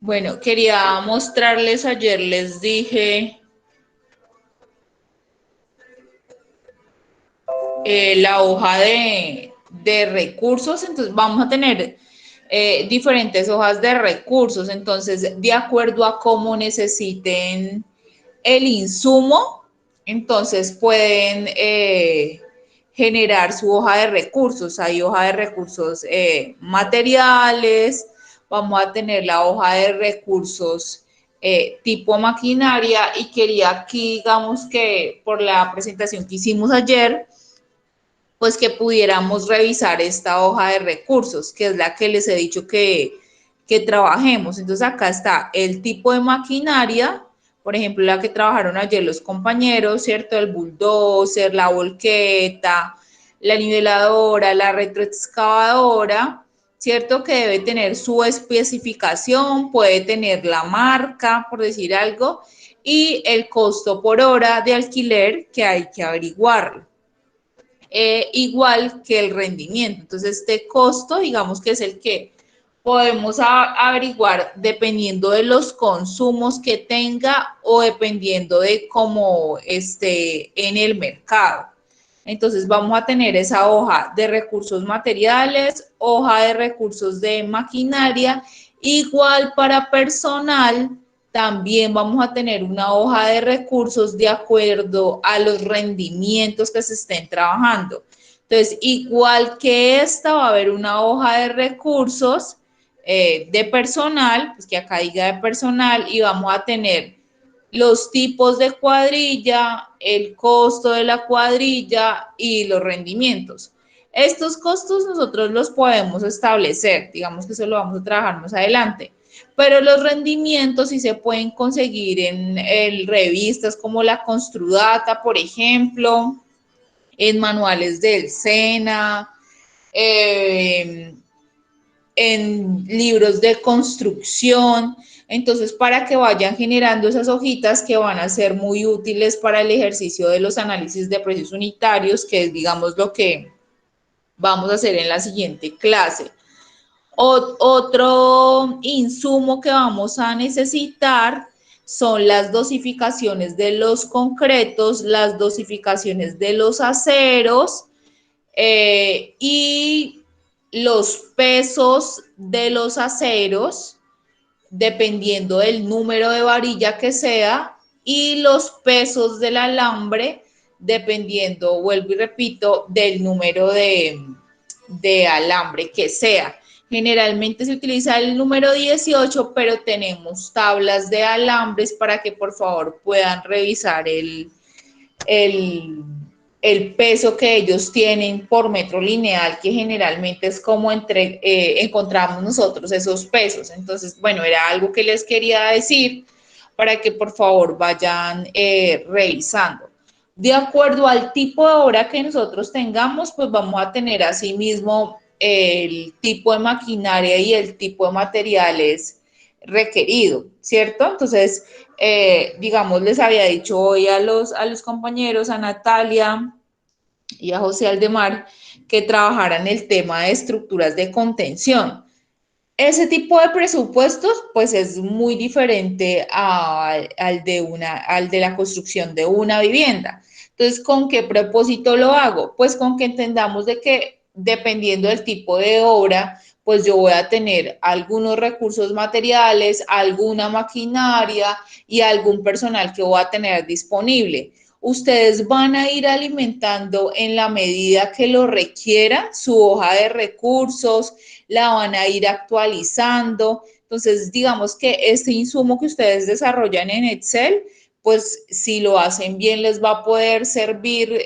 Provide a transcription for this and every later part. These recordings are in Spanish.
Bueno, quería mostrarles, ayer les dije la hoja de recursos, entonces vamos a tener diferentes hojas de recursos, entonces de acuerdo a cómo necesiten el insumo, entonces pueden generar su hoja de recursos. Hay hoja de recursos materiales, vamos a tener la hoja de recursos tipo maquinaria y quería aquí, digamos que por la presentación que hicimos ayer, pues que pudiéramos revisar esta hoja de recursos, que es la que les he dicho que trabajemos. Entonces acá está el tipo de maquinaria, por ejemplo, la que trabajaron ayer los compañeros, ¿cierto? El bulldozer, la volqueta, la niveladora, la retroexcavadora, ¿cierto? Que debe tener su especificación, puede tener la marca, por decir algo, y el costo por hora de alquiler que hay que averiguarlo. Igual que el rendimiento. Entonces, este costo, digamos que es el que podemos averiguar dependiendo de los consumos que tenga o dependiendo de cómo esté en el mercado. Entonces vamos a tener esa hoja de recursos materiales, hoja de recursos de maquinaria, igual para personal, también vamos a tener una hoja de recursos de acuerdo a los rendimientos que se estén trabajando. Entonces, igual que esta, va a haber una hoja de recursos de personal, pues que acá diga de personal, y vamos a tener los tipos de cuadrilla, el costo de la cuadrilla y los rendimientos. Estos costos nosotros los podemos establecer, digamos que eso lo vamos a trabajar más adelante, pero los rendimientos sí se pueden conseguir en revistas como la Construdata, por ejemplo, en manuales del SENA, eh, en libros de construcción. Entonces, para que vayan generando esas hojitas que van a ser muy útiles para el ejercicio de los análisis de precios unitarios, que es, digamos, lo que vamos a hacer en la siguiente clase. Otro insumo que vamos a necesitar son las dosificaciones de los concretos, las dosificaciones de los aceros, y los pesos de los aceros, dependiendo del número de varilla que sea, y los pesos del alambre, dependiendo, vuelvo y repito, del número de alambre que sea. Generalmente se utiliza el número 18, pero tenemos tablas de alambres para que por favor puedan revisar el, el peso que ellos tienen por metro lineal, que generalmente es como encontramos nosotros esos pesos. Entonces, bueno, era algo que les quería decir para que por favor vayan revisando. De acuerdo al tipo de obra que nosotros tengamos, pues vamos a tener asimismo el tipo de maquinaria y el tipo de materiales requerido, ¿cierto? Entonces, digamos, les había dicho hoy a los compañeros, a Natalia y a José Aldemar, que trabajaran el tema de estructuras de contención. Ese tipo de presupuestos, pues es muy diferente al de la construcción de una vivienda. Entonces, ¿con qué propósito lo hago? Pues con que entendamos de que dependiendo del tipo de obra, pues yo voy a tener algunos recursos materiales, alguna maquinaria y algún personal que voy a tener disponible. Ustedes van a ir alimentando en la medida que lo requiera su hoja de recursos, la van a ir actualizando. Entonces, digamos que este insumo que ustedes desarrollan en Excel, pues si lo hacen bien les va a poder servir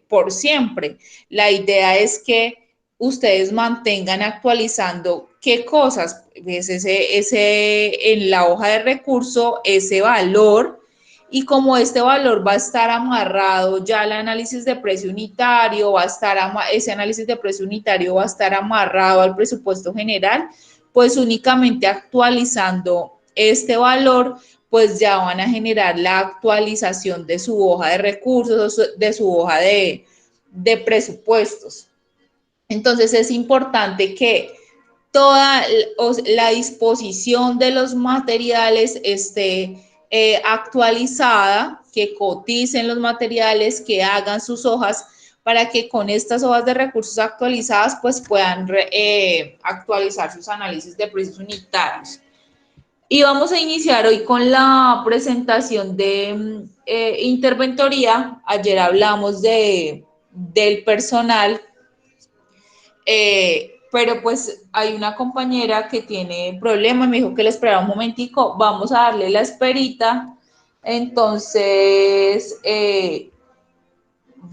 por siempre. La idea es que ustedes mantengan actualizando qué cosas, pues en la hoja de recurso, ese valor, y como este valor va a estar amarrado ya al análisis de precio unitario, ese análisis de precio unitario va a estar amarrado al presupuesto general, pues únicamente actualizando este valor, pues ya van a generar la actualización de su hoja de recursos, de su hoja de presupuestos. Entonces es importante que toda la disposición de los materiales esté actualizada, que coticen los materiales, que hagan sus hojas, para que con estas hojas de recursos actualizadas pues puedan actualizar sus análisis de precios unitarios. Y vamos a iniciar hoy con la presentación de interventoría. Ayer hablamos del personal, pero pues hay una compañera que tiene problemas, me dijo que le esperara un momentico, vamos a darle la esperita. Entonces,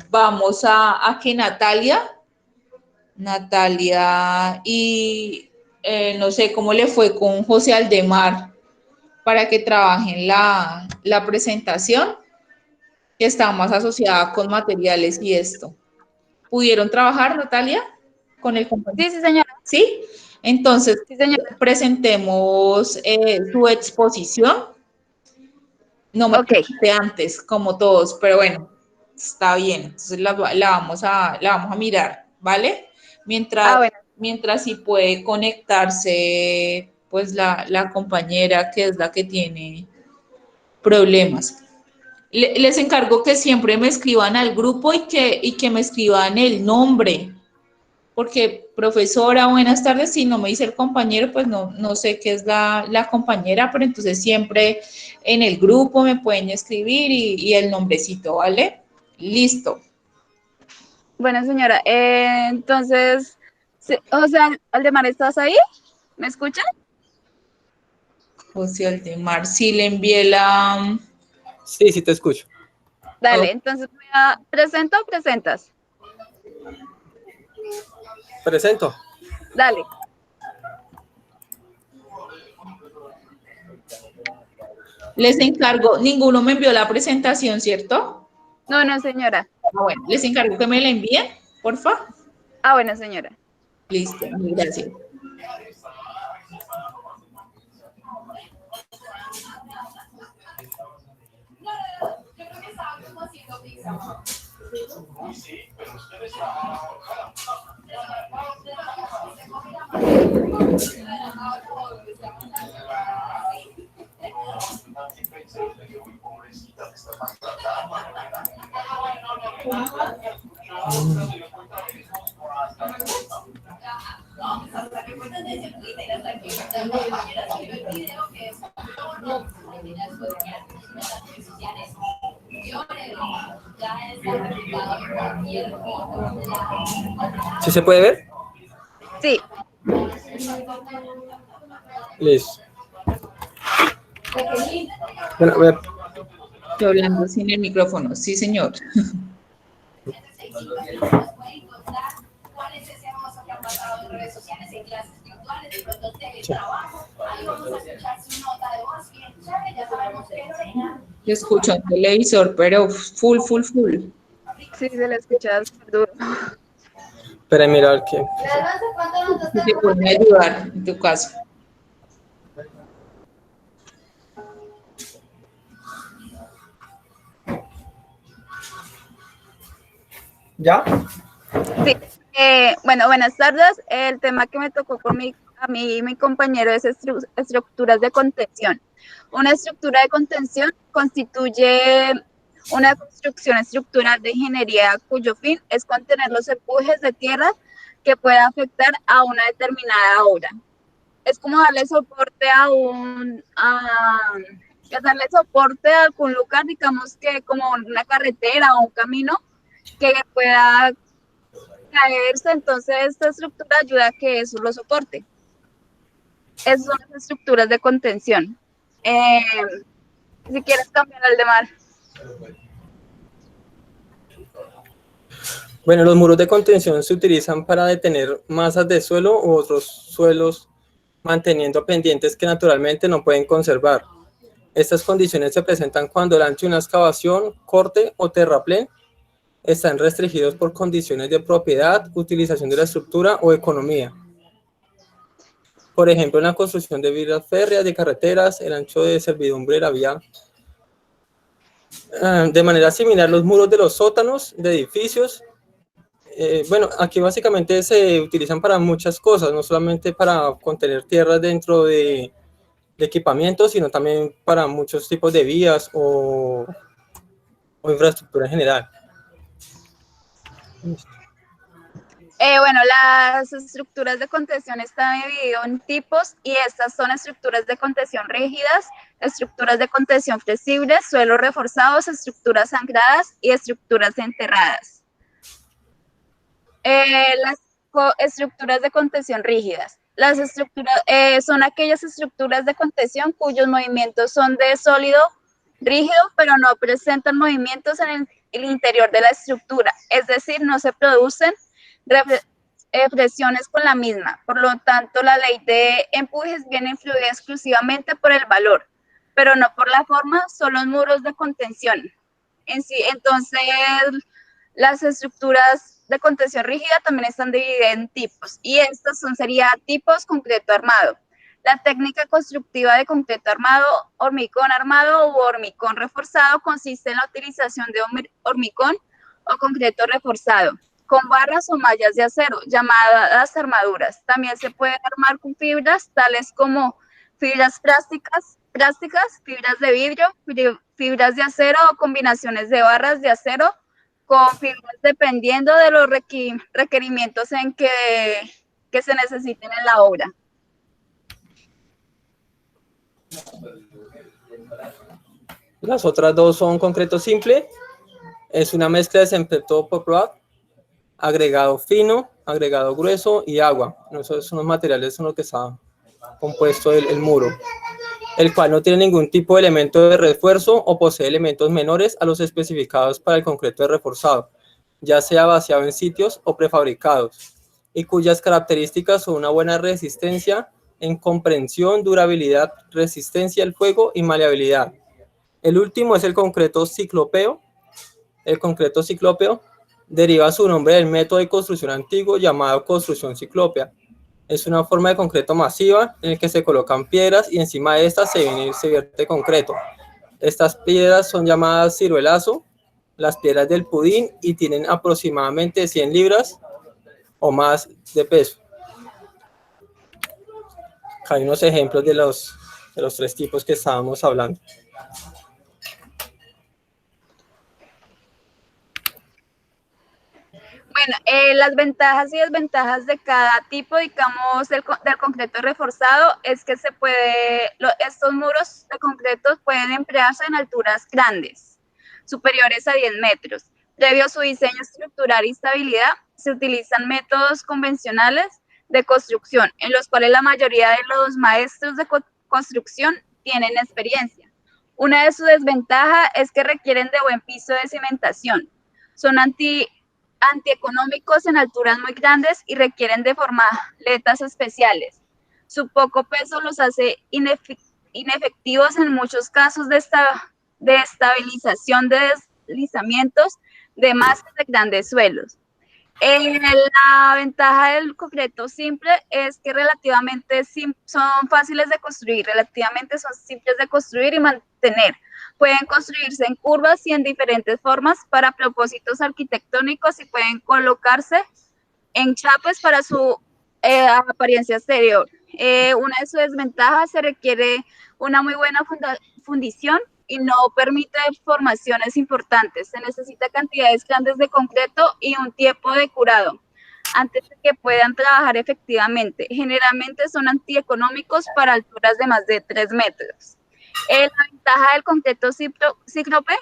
vamos a que Natalia y no sé cómo le fue con José Aldemar para que trabajen la presentación, que está más asociada con materiales y esto. ¿Pudieron trabajar, Natalia, con el compañero? Sí, sí, señora. ¿Sí? Entonces, Sí, señora. presentemos su exposición. No me presenté antes, como todos, pero bueno, está bien. Entonces la vamos a mirar, ¿vale? Mientras sí puede conectarse, pues la compañera que es la que tiene problemas. Les encargo que siempre me escriban al grupo y que me escriban el nombre, porque profesora, buenas tardes, si no me dice el compañero, pues no sé qué es la compañera, pero entonces siempre en el grupo me pueden escribir y el nombrecito, ¿vale? Listo. Bueno, señora, entonces, José Aldemar, ¿estás ahí? ¿Me escuchan? José Aldemar, sí le envié la... Sí, sí te escucho. Dale, entonces ¿presento o presentas? Presento. Dale. Les encargo, ninguno me envió la presentación, ¿cierto? No, no, señora. Bueno, les encargo que me la envíen, porfa. Bueno, señora. Listo, gracias. ¿Sí se puede ver? Sí. Listo. Bueno, voy a... Estoy hablando sin el micrófono, sí, señor. Yo escucho un televisor, pero full. Sí, se le escucha súper duro. Espera, mira, a ver qué. Te pueden ayudar en tu caso. ¿Ya? Sí. Bueno, buenas tardes. El tema que me tocó a mí y mi compañero es estructuras de contención. Una estructura de contención constituye una construcción estructural de ingeniería cuyo fin es contener los empujes de tierra que pueda afectar a una determinada obra. Es como darle soporte darle soporte a algún lugar, digamos que como una carretera o un camino que pueda caerse, entonces esta estructura ayuda a que eso lo soporte. Esas son las estructuras de contención. Si quieres cambiar al de mar. Bueno, los muros de contención se utilizan para detener masas de suelo u otros suelos, manteniendo pendientes que naturalmente no pueden conservar. Estas condiciones se presentan cuando el ancho de una excavación, corte o terraplén están restringidos por condiciones de propiedad, utilización de la estructura o economía. Por ejemplo, en la construcción de vías férreas, de carreteras, el ancho de servidumbre de la vía. De manera similar, los muros de los sótanos de edificios Bueno, aquí básicamente se utilizan para muchas cosas, no solamente para contener tierras dentro de equipamientos, sino también para muchos tipos de vías o infraestructura en general. Bueno, las estructuras de contención están divididas en tipos y estas son estructuras de contención rígidas, estructuras de contención flexibles, suelos reforzados, estructuras ancladas y estructuras enterradas. Las estructuras de contención rígidas. Las estructuras son aquellas estructuras de contención cuyos movimientos son de sólido rígido, pero no presentan movimientos en el interior de la estructura, es decir, no se producen presiones con la misma. Por lo tanto, la ley de empujes viene influida exclusivamente por el valor, pero no por la forma, son los muros de contención en sí. Entonces, las estructuras de contención rígida también están divididas en tipos, y estos serían tipos concreto armado. La técnica constructiva de concreto armado, hormigón armado u hormigón reforzado consiste en la utilización de hormigón o concreto reforzado con barras o mallas de acero, llamadas armaduras. También se puede armar con fibras tales como fibras plásticas, fibras de vidrio, fibras de acero o combinaciones de barras de acero con fibras dependiendo de los requerimientos que se necesiten en la obra. Las otras dos son concreto simple, es una mezcla de cemento por agregado fino, agregado grueso y agua. Esos son los materiales en los que está compuesto el muro, el cual no tiene ningún tipo de elemento de refuerzo o posee elementos menores a los especificados para el concreto de reforzado, ya sea vaciado en sitios o prefabricados, y cuyas características son una buena resistencia en comprensión, durabilidad, resistencia al fuego y maleabilidad. El último es el concreto ciclópeo. El concreto ciclópeo deriva su nombre del método de construcción antiguo llamado construcción ciclópea. Es una forma de concreto masiva en el que se colocan piedras y encima de estas se vierte concreto. Estas piedras son llamadas ciruelazo, las piedras del pudín, y tienen aproximadamente 100 libras o más de peso. Acá hay unos ejemplos de los tres tipos que estábamos hablando. Bueno, las ventajas y desventajas de cada tipo, digamos, del concreto reforzado es que estos muros de concreto pueden emplearse en alturas grandes, superiores a 10 metros. Previo a su diseño estructural y estabilidad, se utilizan métodos convencionales de construcción, en los cuales la mayoría de los maestros de construcción tienen experiencia. Una de sus desventajas es que requieren de buen piso de cimentación. Son antieconómicos en alturas muy grandes y requieren de formaletas especiales. Su poco peso los hace inefectivos en muchos casos de estabilización de deslizamientos de masas de grandes suelos. La ventaja del concreto simple es que relativamente son fáciles de construir, son simples de construir y mantener. Pueden construirse en curvas y en diferentes formas para propósitos arquitectónicos y pueden colocarse en chapes para su apariencia exterior. Una de sus desventajas, se requiere una muy buena fundición y no permite formaciones importantes. Se necesita cantidades grandes de concreto y un tiempo de curado antes de que puedan trabajar efectivamente. Generalmente son antieconómicos para alturas de más de 3 metros. La ventaja del concreto cíclope,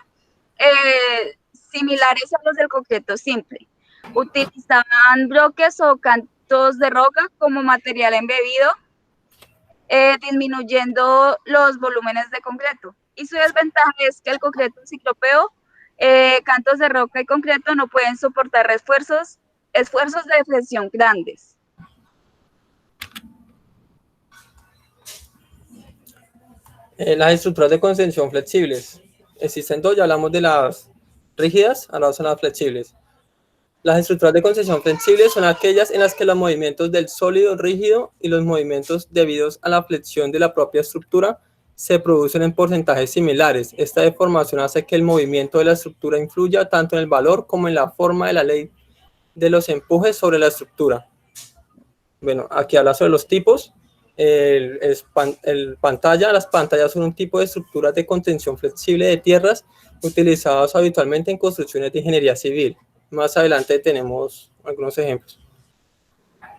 similares a los del concreto simple. Utilizaban bloques o cantos de roca como material embebido, disminuyendo los volúmenes de concreto. Y su desventaja es que el concreto ciclopeo, cantos de roca y concreto no pueden soportar esfuerzos de flexión grandes. Las estructuras de contención flexibles. Existen dos, ya hablamos de las rígidas, ahora son las flexibles. Las estructuras de contención flexibles son aquellas en las que los movimientos del sólido rígido y los movimientos debidos a la flexión de la propia estructura se producen en porcentajes similares. Esta deformación hace que el movimiento de la estructura influya tanto en el valor como en la forma de la ley de los empujes sobre la estructura. Bueno, aquí habla sobre los tipos. Las pantallas son un tipo de estructuras de contención flexible de tierras utilizados habitualmente en construcciones de ingeniería civil. Más adelante tenemos algunos ejemplos.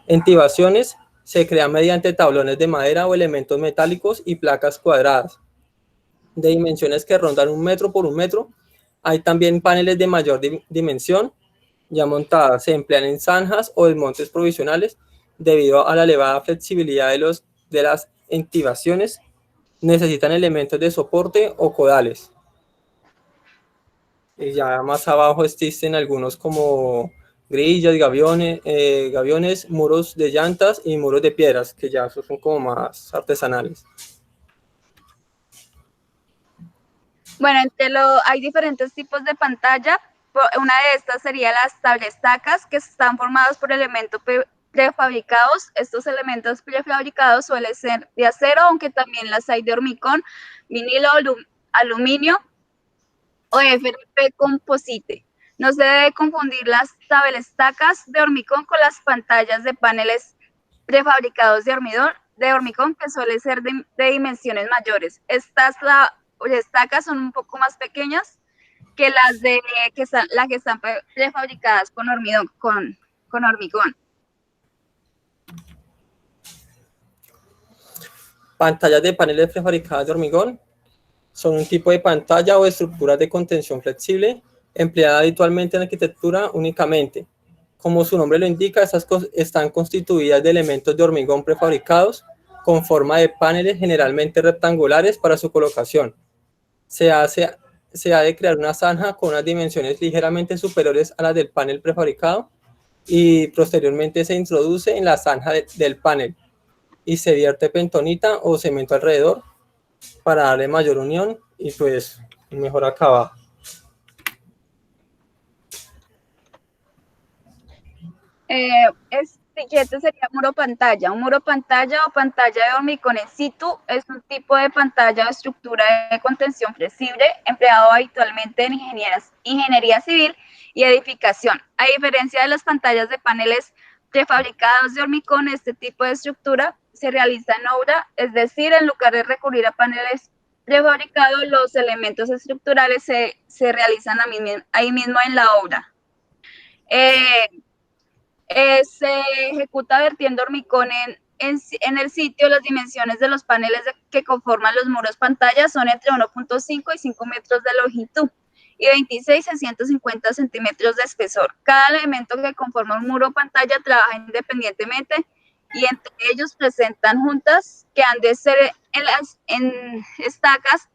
Entibaciones se crean mediante tablones de madera o elementos metálicos y placas cuadradas de dimensiones que rondan 1 metro por 1 metro. Hay también paneles de mayor dimensión ya montadas. Se emplean en zanjas o desmontes provisionales debido a la elevada flexibilidad de las entibaciones. Necesitan elementos de soporte o codales. Y ya más abajo existen algunos como grillas, gaviones, muros de llantas y muros de piedras, que ya son como más artesanales. Bueno, hay diferentes tipos de pantalla. Una de estas sería las tablestacas, que están formadas por elementos prefabricados. Estos elementos prefabricados suelen ser de acero, aunque también las hay de hormigón, vinilo, aluminio o FRP composite. No se debe confundir las tablestacas de hormigón con las pantallas de paneles prefabricados de hormigón, que suelen ser de dimensiones mayores. Estas tablestacas son un poco más pequeñas que las que están prefabricadas con hormigón. Pantallas de paneles prefabricadas de hormigón son un tipo de pantalla o estructura de contención flexible empleada habitualmente en arquitectura únicamente. Como su nombre lo indica, estas están constituidas de elementos de hormigón prefabricados con forma de paneles generalmente rectangulares para su colocación. Se ha de crear una zanja con unas dimensiones ligeramente superiores a las del panel prefabricado y posteriormente se introduce en la zanja del panel y se vierte pentonita o cemento alrededor para darle mayor unión y pues mejor acabado. Este sería muro pantalla. Un muro pantalla o pantalla de hormigón in situ es un tipo de pantalla o estructura de contención flexible empleado habitualmente en ingeniería civil y edificación. A diferencia de las pantallas de paneles prefabricados de hormigón, este tipo de estructura se realiza en obra, es decir, en lugar de recurrir a paneles prefabricados, los elementos estructurales se realizan ahí mismo en la obra. Se ejecuta vertiendo hormigón en el sitio. Las dimensiones de los paneles que conforman los muros pantalla son entre 1.5 y 5 metros de longitud y 26 a 150 centímetros de espesor. Cada elemento que conforma un muro pantalla trabaja independientemente y entre ellos presentan juntas que han de ser en estacas,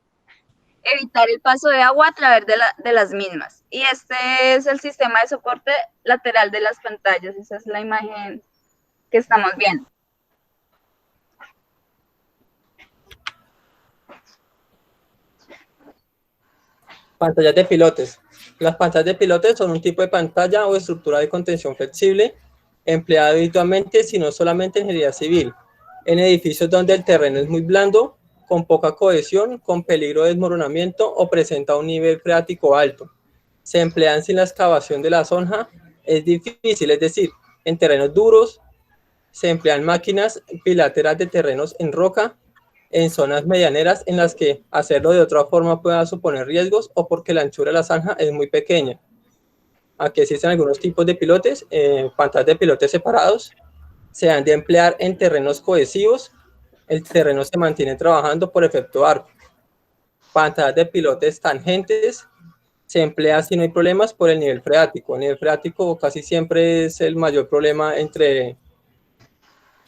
evitar el paso de agua a través de las mismas. Y este es el sistema de soporte lateral de las pantallas. Esa es la imagen que estamos viendo. Pantallas de pilotes. Las pantallas de pilotes son un tipo de pantalla o estructura de contención flexible empleada habitualmente, sino solamente en ingeniería civil, en edificios donde el terreno es muy blando, con poca cohesión, con peligro de desmoronamiento o presenta un nivel freático alto. Se emplean sin la excavación de la zanja, es difícil, es decir, en terrenos duros. Se emplean máquinas pilateras de terrenos en roca, en zonas medianeras en las que hacerlo de otra forma pueda suponer riesgos o porque la anchura de la zanja es muy pequeña. Aquí existen algunos tipos de pilotes, pantallas de pilotes separados. Se han de emplear en terrenos cohesivos. El terreno se mantiene trabajando por efecto arco. Pantallas de pilotes tangentes. Se emplea si no hay problemas por el nivel freático. El nivel freático casi siempre es el mayor problema entre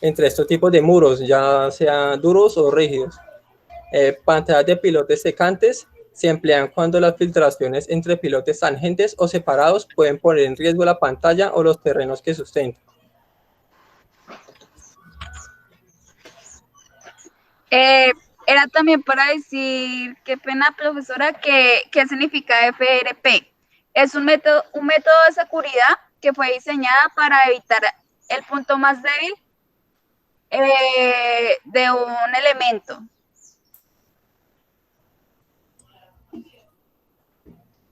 estos tipos de muros, ya sean duros o rígidos. Pantallas de pilotes secantes se emplean cuando las filtraciones entre pilotes tangentes o separados pueden poner en riesgo la pantalla o los terrenos que sustentan. Era también para decir, qué pena, profesora, ¿qué significa FRP? Es un método de seguridad que fue diseñada para evitar el punto más débil de un elemento.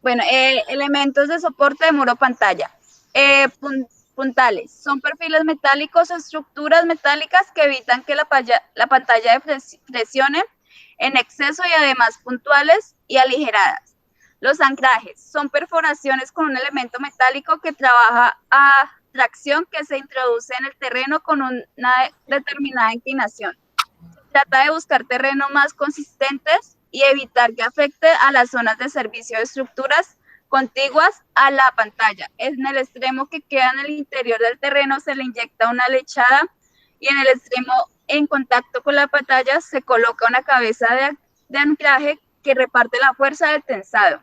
Bueno, elementos de soporte de muro pantalla. Puntales. Son perfiles metálicos o estructuras metálicas que evitan que la pantalla presione en exceso y además puntuales y aligeradas. Los anclajes son perforaciones con un elemento metálico que trabaja a tracción que se introduce en el terreno con una determinada inclinación. Se trata de buscar terrenos más consistentes y evitar que afecte a las zonas de servicio de estructuras contiguas a la pantalla. En el extremo que queda en el interior del terreno se le inyecta una lechada y en el extremo en contacto con la pantalla se coloca una cabeza de anclaje que reparte la fuerza del tensado.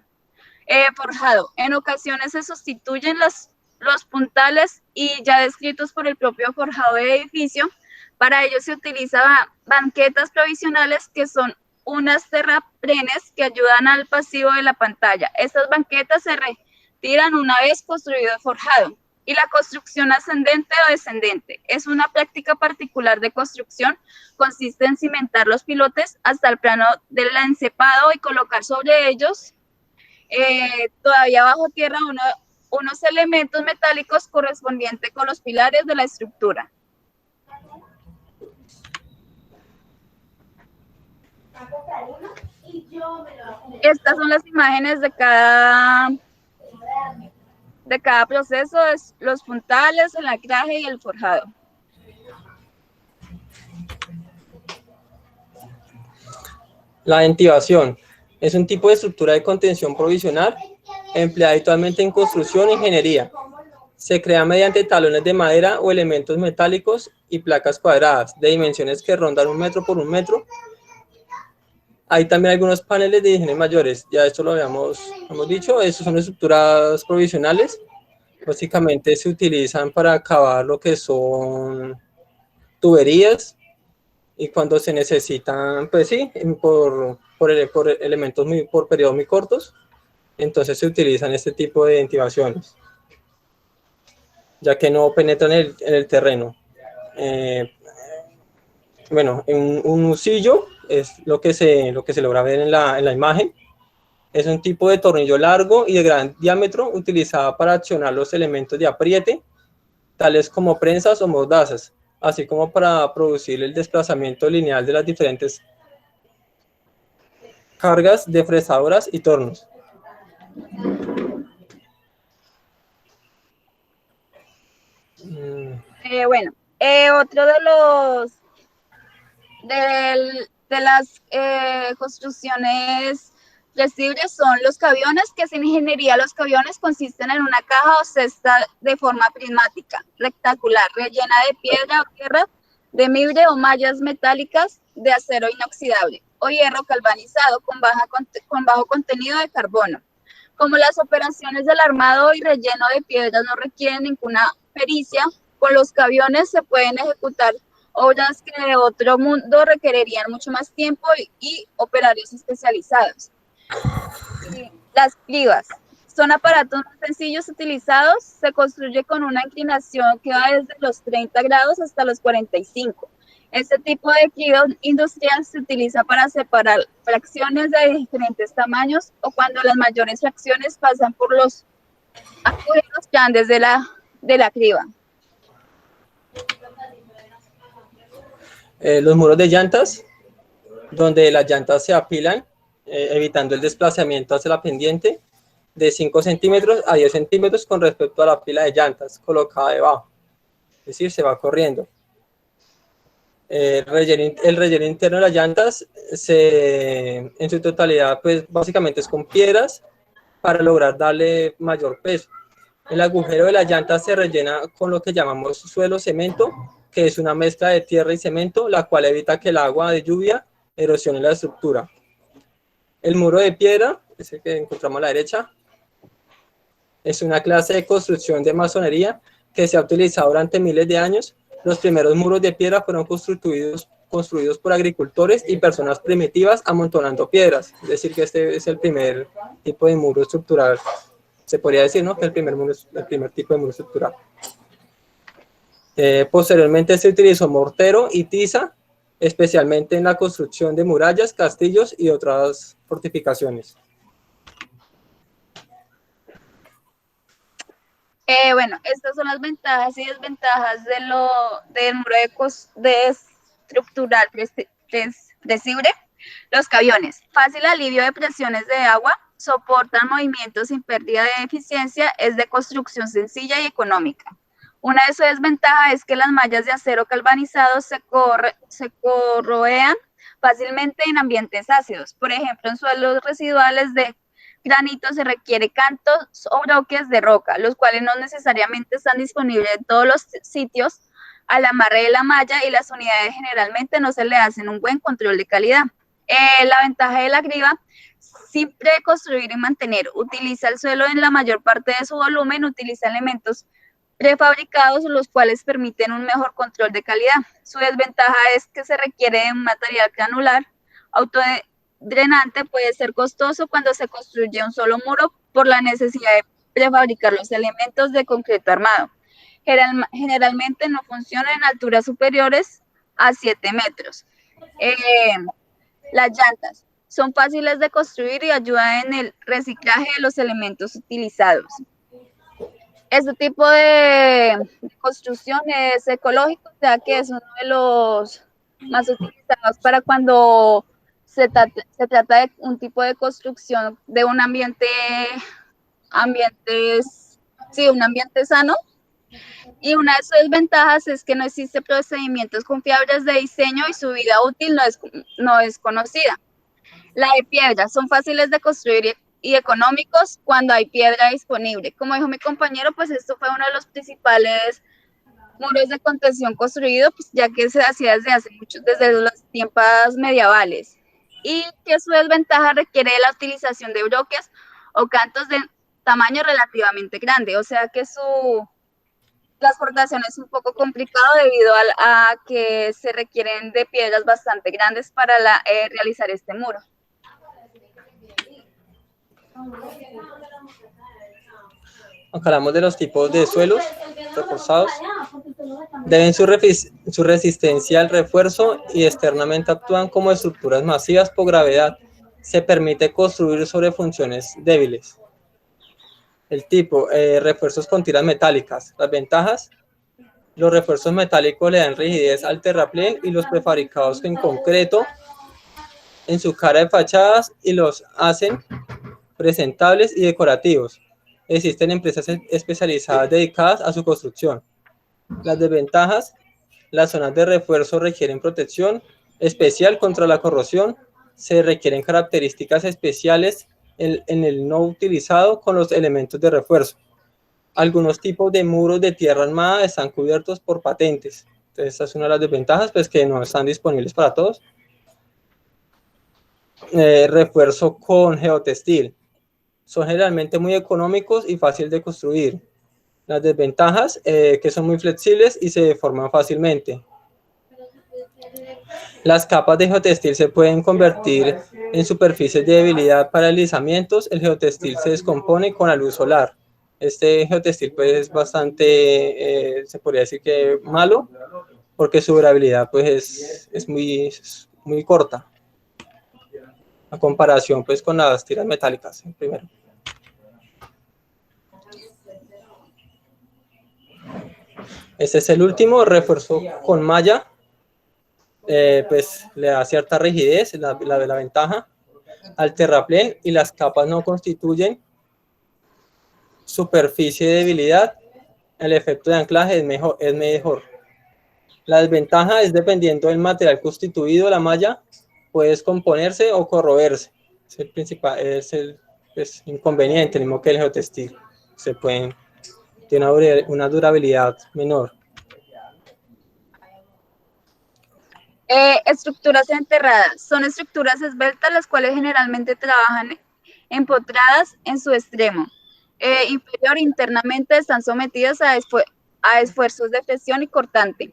Forjado. En ocasiones se sustituyen los puntales y ya descritos por el propio forjado de edificio. Para ello se utilizan banquetas provisionales que son unas terraplenes que ayudan al pasivo de la pantalla. Estas banquetas se retiran una vez construido el forjado. Y la construcción ascendente o descendente es una práctica particular de construcción. Consiste en cimentar los pilotes hasta el plano del encepado y colocar sobre ellos, todavía bajo tierra, unos elementos metálicos correspondientes con los pilares de la estructura. Estas son las imágenes de cada proceso, los puntales, el anclaje y el forjado. La adentivación es un tipo de estructura de contención provisional empleada habitualmente en construcción e ingeniería. Se crea mediante talones de madera o elementos metálicos y placas cuadradas de dimensiones que rondan 1 metro por 1 metro. Hay también algunos paneles de dimensiones mayores, ya esto lo hemos dicho. Estos son estructuras provisionales. Básicamente se utilizan para acabar lo que son tuberías y cuando se necesitan, pues sí, por elementos por periodos muy cortos, entonces se utilizan este tipo de adentivaciones, ya que no penetran en el terreno. Bueno, un husillo es lo que se logra ver en la imagen. Es un tipo de tornillo largo y de gran diámetro utilizado para accionar los elementos de apriete, tales como prensas o mordazas, así como para producir el desplazamiento lineal de las diferentes cargas de fresadoras y tornos. Otro de las construcciones flexibles son los cabiones, que sin ingeniería los cabiones consisten en una caja o cesta de forma prismática, rectangular, rellena de piedra o tierra, de mimbre o mallas metálicas de acero inoxidable o hierro galvanizado con bajo contenido de carbono. Como las operaciones del armado y relleno de piedras no requieren ninguna pericia, con los cabiones se pueden ejecutar obras que de otro mundo requerirían mucho más tiempo y operarios especializados. Las cribas son aparatos más sencillos utilizados. Se construye con una inclinación que va desde los 30 grados hasta los 45. Este tipo de criba industrial se utiliza para separar fracciones de diferentes tamaños o cuando las mayores fracciones pasan por los agujeros grandes de la criba. Los muros de llantas, donde las llantas se apilan, evitando el desplazamiento hacia la pendiente de 5 centímetros a 10 centímetros con respecto a la pila de llantas colocada debajo. Es decir, se va corriendo. El relleno interno de las llantas en su totalidad, pues básicamente es con piedras para lograr darle mayor peso. El agujero de las llantas se rellena con lo que llamamos suelo cemento, que es una mezcla de tierra y cemento, la cual evita que el agua de lluvia erosione la estructura. El muro de piedra, ese que encontramos a la derecha, es una clase de construcción de masonería que se ha utilizado durante miles de años. Los primeros muros de piedra fueron construidos por agricultores y personas primitivas amontonando piedras. Es decir, que este es el primer tipo de muro estructural. Se podría decir, ¿no?, que el primer tipo de muro estructural. Posteriormente se utilizó mortero y tiza, especialmente en la construcción de murallas, castillos y otras fortificaciones. Bueno, estas son las ventajas y desventajas del muro de estructural flexible. Los cañones, fácil alivio de presiones de agua, soportan movimientos sin pérdida de eficiencia, es de construcción sencilla y económica. Una de sus desventajas es que las mallas de acero galvanizado se corroean fácilmente en ambientes ácidos. Por ejemplo, en suelos residuales de granito se requiere cantos o bloques de roca, los cuales no necesariamente están disponibles en todos los sitios al amarre de la malla y las unidades generalmente no se le hacen un buen control de calidad. La ventaja de la griva, simple de construir y mantener, utiliza el suelo en la mayor parte de su volumen, utiliza elementos prefabricados, los cuales permiten un mejor control de calidad. Su desventaja es que se requiere de un material granular, autodrenante, puede ser costoso cuando se construye un solo muro por la necesidad de prefabricar los elementos de concreto armado. Generalmente no funciona en alturas superiores a 7 metros. Las llantas son fáciles de construir y ayudan en el reciclaje de los elementos utilizados. Este tipo de construcción es ecológico, ya que es uno de los más utilizados para cuando se trata de un tipo de construcción de un ambiente sano. Y una de sus desventajas es que no existen procedimientos confiables de diseño y su vida útil no es conocida. La de piedra, son fáciles de construir y económicos cuando hay piedra disponible. Como dijo mi compañero, pues esto fue uno de los principales muros de contención construidos, pues, ya que se hacía desde los tiempos medievales. Y que su desventaja requiere la utilización de bloques o cantos de tamaño relativamente grande, o sea que su transportación es un poco complicado debido a que se requieren de piedras bastante grandes para realizar este muro. Aunque hablamos de los tipos de suelos reforzados, deben su resistencia al refuerzo y externamente actúan como estructuras masivas por gravedad. Se permite construir sobre funciones débiles. El tipo, refuerzos con tiras metálicas. Las ventajas, los refuerzos metálicos le dan rigidez al terraplén y los prefabricados en concreto en su cara de fachadas y los hacen presentables y decorativos. Existen empresas especializadas dedicadas a su construcción. Las desventajas, las zonas de refuerzo requieren protección especial contra la corrosión, se requieren características especiales en el no utilizado con los elementos de refuerzo. Algunos tipos de muros de tierra armada están cubiertos por patentes. Entonces, esta es una de las desventajas, pues que no están disponibles para todos. Refuerzo con geotextil. Son generalmente muy económicos y fáciles de construir. Las desventajas, que son muy flexibles y se deforman fácilmente. Las capas de geotextil se pueden convertir en superficies de debilidad para deslizamientos. El geotextil se descompone con la luz solar. Este geotextil pues, es bastante, se podría decir que malo, porque su durabilidad pues, es muy corta. A comparación pues con las tiras metálicas, primero. Este es el último, refuerzo con malla, pues le da cierta rigidez, la ventaja al terraplén, y las capas no constituyen superficie de debilidad, el efecto de anclaje es mejor. La desventaja es dependiendo del material constituido, la malla puede descomponerse o corroerse. Es el principal, es inconveniente, el mismo que el geotextil. Tiene una durabilidad menor. Estructuras enterradas. Son estructuras esbeltas las cuales generalmente trabajan empotradas en su extremo inferior. Internamente están sometidas a esfuerzos de presión y cortante.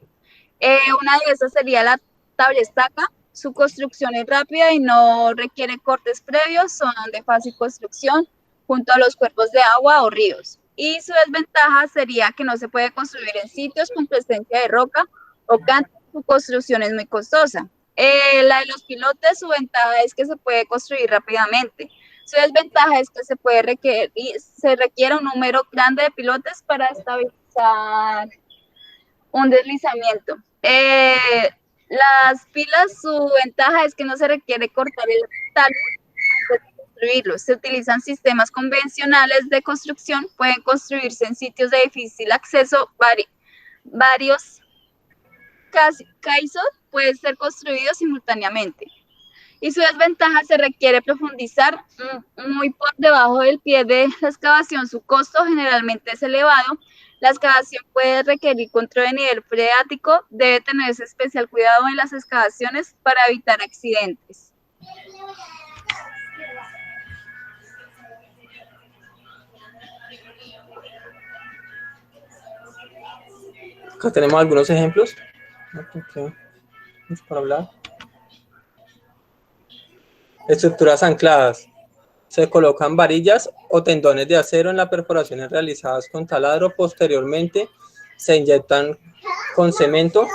Una de esas sería la tablestaca. Su construcción es rápida y no requiere cortes previos, son de fácil construcción junto a los cuerpos de agua o ríos. Y su desventaja sería que no se puede construir en sitios con presencia de roca o canto, su construcción es muy costosa. La de los pilotes, su ventaja es que se puede construir rápidamente. Su desventaja es que se requiere un número grande de pilotes para estabilizar un deslizamiento. Las pilas, su ventaja es que no se requiere cortar el talud antes de construirlo. Se utilizan sistemas convencionales de construcción, pueden construirse en sitios de difícil acceso, varios CAISOT pueden ser construidos simultáneamente. Y su desventaja se requiere profundizar muy por debajo del pie de la excavación. Su costo generalmente es elevado. La excavación puede requerir control de nivel freático. Debe tenerse especial cuidado en las excavaciones para evitar accidentes. Acá tenemos algunos ejemplos. Okay. Para hablar. Estructuras ancladas. Se colocan varillas o tendones de acero en las perforaciones realizadas con taladro. Posteriormente se inyectan con cemento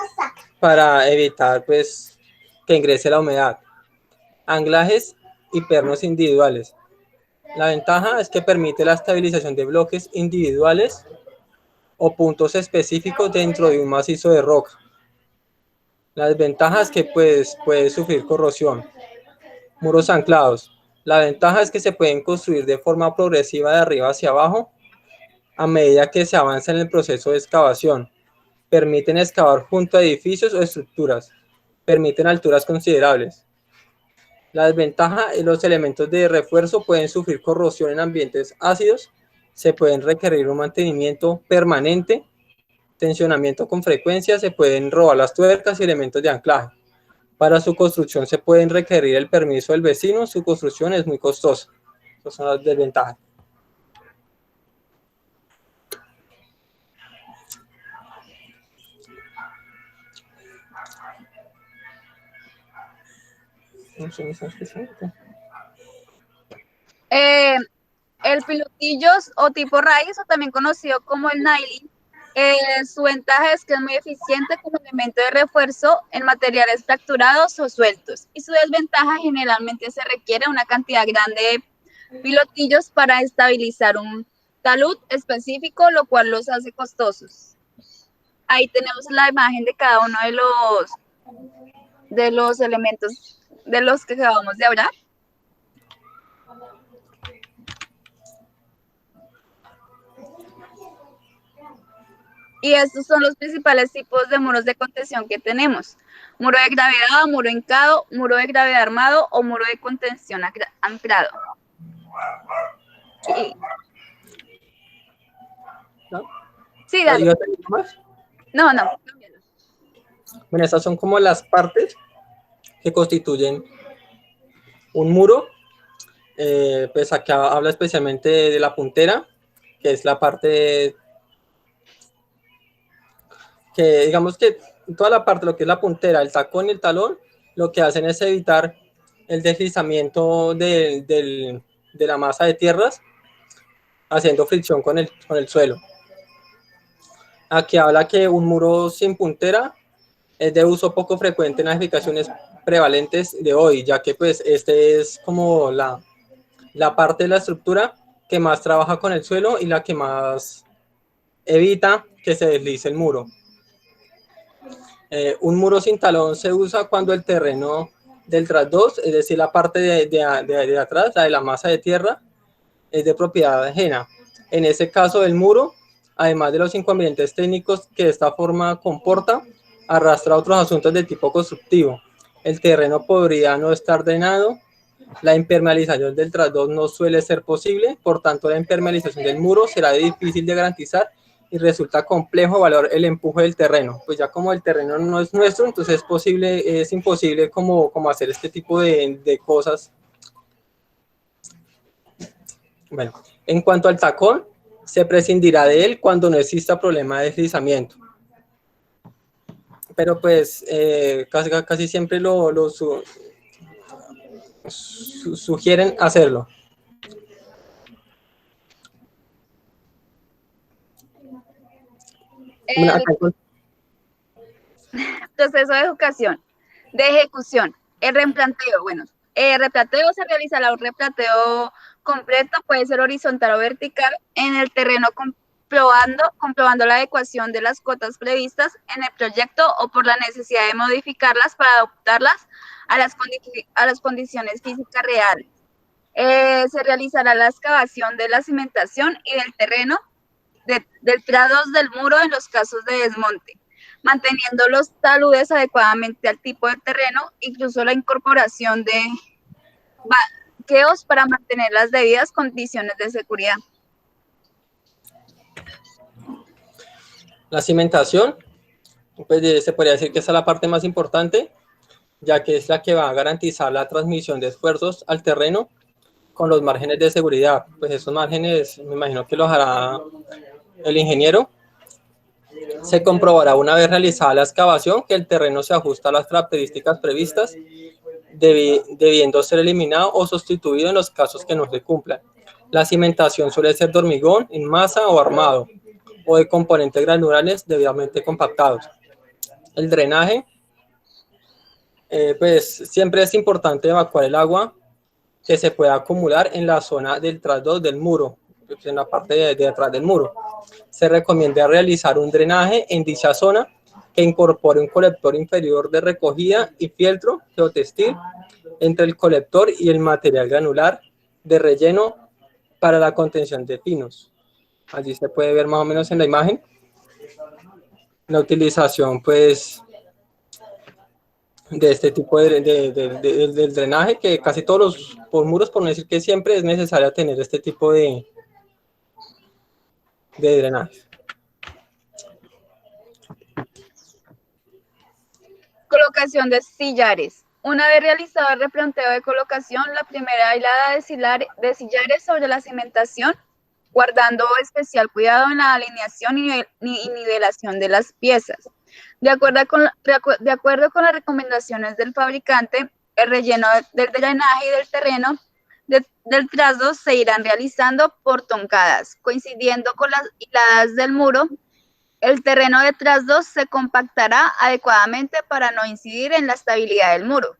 para evitar pues, que ingrese la humedad. Anclajes y pernos individuales. La ventaja es que permite la estabilización de bloques individuales o puntos específicos dentro de un macizo de roca. La desventaja es que pues, puede sufrir corrosión. Muros anclados. La ventaja es que se pueden construir de forma progresiva de arriba hacia abajo a medida que se avanza en el proceso de excavación. Permiten excavar junto a edificios o estructuras. Permiten alturas considerables. La desventaja es que los elementos de refuerzo pueden sufrir corrosión en ambientes ácidos. Se pueden requerir un mantenimiento permanente, tensionamiento con frecuencia, se pueden robar las tuercas y elementos de anclaje. Para su construcción se pueden requerir el permiso del vecino, su construcción es muy costosa. Esas son las desventajas. El pilotillos o tipo raíz, o también conocido como el nailing, su ventaja es que es muy eficiente como elemento de refuerzo en materiales fracturados o sueltos. Y su desventaja generalmente se requiere una cantidad grande de pilotillos para estabilizar un talud específico, lo cual los hace costosos. Ahí tenemos la imagen de cada uno de los elementos de los que acabamos de hablar. Y estos son los principales tipos de muros de contención que tenemos. Muro de gravedad, muro hincado, muro de gravedad armado o muro de contención anclado. Sí. ¿No? Sí, dale. No. Bueno, estas son como las partes que constituyen un muro. Pues acá habla especialmente de la puntera, que es la parte que digamos que toda la parte, lo que es la puntera, el tacón y el talón, lo que hacen es evitar el deslizamiento de la masa de tierras, haciendo fricción con el suelo. Aquí habla que un muro sin puntera es de uso poco frecuente en las edificaciones prevalentes de hoy, ya que pues este es como la parte de la estructura que más trabaja con el suelo y la que más evita que se deslice el muro. Un muro sin talón se usa cuando el terreno del trasdos, es decir, la parte de atrás, la de la masa de tierra, es de propiedad ajena. En ese caso, el muro, además de los inconvenientes técnicos que esta forma comporta, arrastra otros asuntos de tipo constructivo. El terreno podría no estar drenado, la impermeabilización del trasdos no suele ser posible, por tanto la impermeabilización del muro será difícil de garantizar y resulta complejo evaluar el empuje del terreno. Pues ya como el terreno no es nuestro, entonces es imposible como hacer este tipo de cosas. Bueno, en cuanto al tacón, se prescindirá de él cuando no exista problema de deslizamiento. Pero pues casi siempre sugieren hacerlo. Proceso de ejecución. El replanteo, bueno, replateo, se realizará un replateo completo, puede ser horizontal o vertical, en el terreno comprobando la adecuación de las cotas previstas en el proyecto o por la necesidad de modificarlas para adaptarlas a las condiciones físicas reales. Se realizará la excavación de la cimentación y del terreno del trados del muro en los casos de desmonte, manteniendo los taludes adecuadamente al tipo de terreno, incluso la incorporación de banqueos para mantener las debidas condiciones de seguridad. La cimentación, pues se podría decir que esa es la parte más importante, ya que es la que va a garantizar la transmisión de esfuerzos al terreno con los márgenes de seguridad. Pues esos márgenes me imagino que los hará el ingeniero. Se comprobará una vez realizada la excavación que el terreno se ajusta a las características previstas, debiendo ser eliminado o sustituido en los casos que no se cumplan. La cimentación suele ser de hormigón en masa o armado, o de componentes granulares debidamente compactados. El drenaje, pues siempre es importante evacuar el agua que se pueda acumular en la zona del trasdos del muro, en la parte de atrás del muro. Se recomienda realizar un drenaje en dicha zona que incorpore un colector inferior de recogida y fieltro geotextil entre el colector y el material granular de relleno para la contención de pinos. Allí se puede ver más o menos en la imagen la utilización pues de este tipo del drenaje, que casi todos los muros, por no decir que siempre es necesario tener este tipo de drenaje. Colocación de sillares. Una vez realizado el replanteo de colocación, la primera hilada de sillares sobre la cimentación, guardando especial cuidado en la alineación y nivelación de las piezas. De acuerdo con las recomendaciones del fabricante, el relleno del drenaje y del terreno del trasdo se irán realizando por toncadas, coincidiendo con las hiladas del muro. El terreno de trasdo se compactará adecuadamente para no incidir en la estabilidad del muro.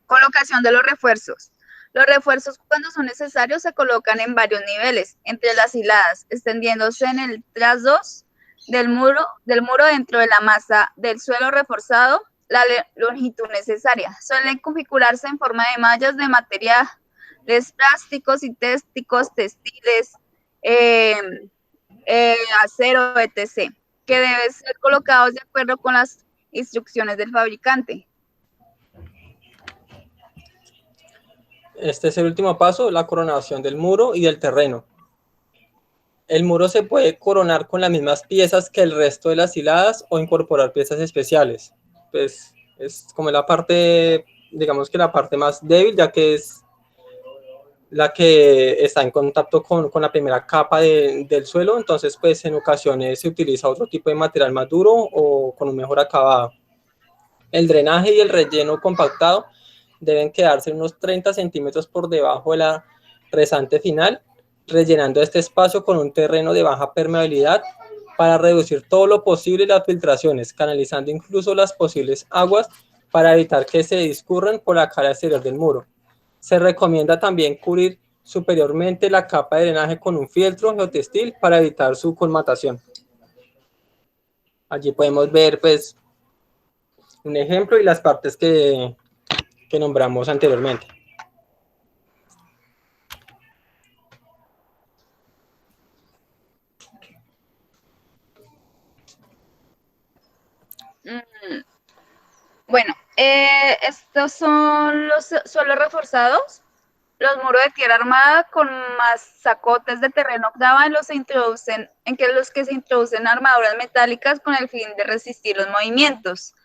Colocación de los refuerzos. Los refuerzos, cuando son necesarios, se colocan en varios niveles entre las hiladas, extendiéndose en el trasdos del muro dentro de la masa del suelo reforzado, la longitud necesaria. Suelen configurarse en forma de mallas de materiales plásticos, sintéticos, textiles, acero, etc., que deben ser colocados de acuerdo con las instrucciones del fabricante. Este es el último paso, la coronación del muro y del terreno. El muro se puede coronar con las mismas piezas que el resto de las hiladas o incorporar piezas especiales. Pues es como la parte, digamos que la parte más débil, ya que es la que está en contacto con la primera capa del suelo. Entonces pues en ocasiones se utiliza otro tipo de material más duro o con un mejor acabado. El drenaje y el relleno compactado deben quedarse unos 30 centímetros por debajo de la resante final, rellenando este espacio con un terreno de baja permeabilidad para reducir todo lo posible las filtraciones, canalizando incluso las posibles aguas para evitar que se discurran por la cara exterior del muro. Se recomienda también cubrir superiormente la capa de drenaje con un fieltro geotextil para evitar su colmatación. Allí podemos ver pues un ejemplo y las partes que nombramos anteriormente. Bueno, estos son los suelos reforzados, los muros de tierra armada con masacotes de terreno octava los que se introducen armaduras metálicas con el fin de resistir los movimientos.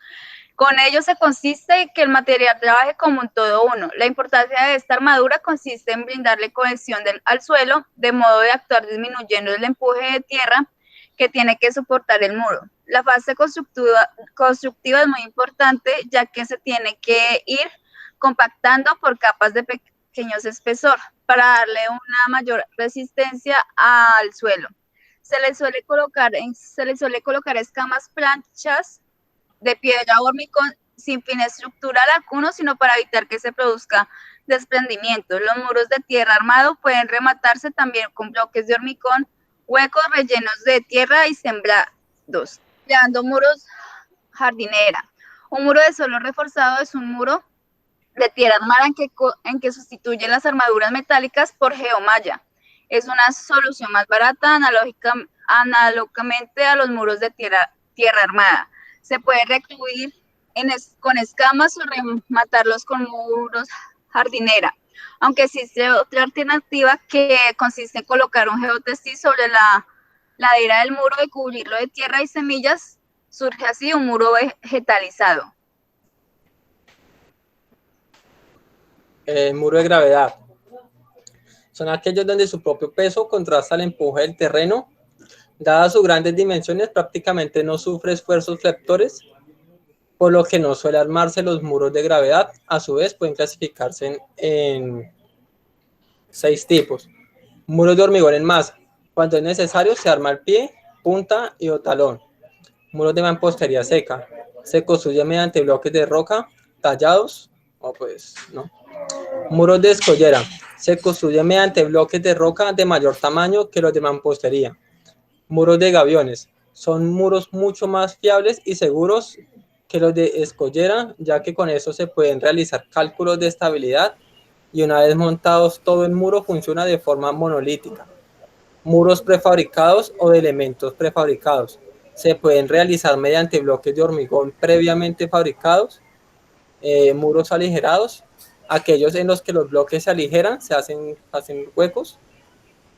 Con ello se consiste que el material trabaje como un todo uno. La importancia de esta armadura consiste en brindarle cohesión al suelo, de modo de actuar disminuyendo el empuje de tierra que tiene que soportar el muro. La fase constructiva es muy importante, ya que se tiene que ir compactando por capas de pequeños espesor para darle una mayor resistencia al suelo. Se le suele colocar escamas planchas de piedra o hormigón sin fin estructural alguno, sino para evitar que se produzca desprendimiento. Los muros de tierra armado pueden rematarse también con bloques de hormigón, huecos rellenos de tierra y sembrados, creando muros jardinera. Un muro de suelo reforzado es un muro de tierra armada en que sustituye las armaduras metálicas por geomalla. Es una solución más barata análogamente a los muros de tierra armada. Se puede recubrir con escamas o rematarlos con muros jardinera, aunque existe otra alternativa que consiste en colocar un geotextil sobre la ladera del muro y cubrirlo de tierra y semillas. Surge así un muro vegetalizado. Muro de gravedad. Son aquellos donde su propio peso contrasta el empuje del terreno. Dadas sus grandes dimensiones, prácticamente no sufre esfuerzos flectores, por lo que no suele armarse los muros de gravedad. A su vez, pueden clasificarse en 6 tipos. Muros de hormigón en masa. Cuando es necesario, se arma el pie, punta y o talón. Muros de mampostería seca. Se construye mediante bloques de roca tallados, o pues no. Muros de escollera. Se construye mediante bloques de roca de mayor tamaño que los de mampostería. Muros de gaviones. Son muros mucho más fiables y seguros que los de escollera, ya que con eso se pueden realizar cálculos de estabilidad y una vez montados todo el muro funciona de forma monolítica. Muros prefabricados o de elementos prefabricados. Se pueden realizar mediante bloques de hormigón previamente fabricados. Muros aligerados. Aquellos en los que los bloques se aligeran, se hacen huecos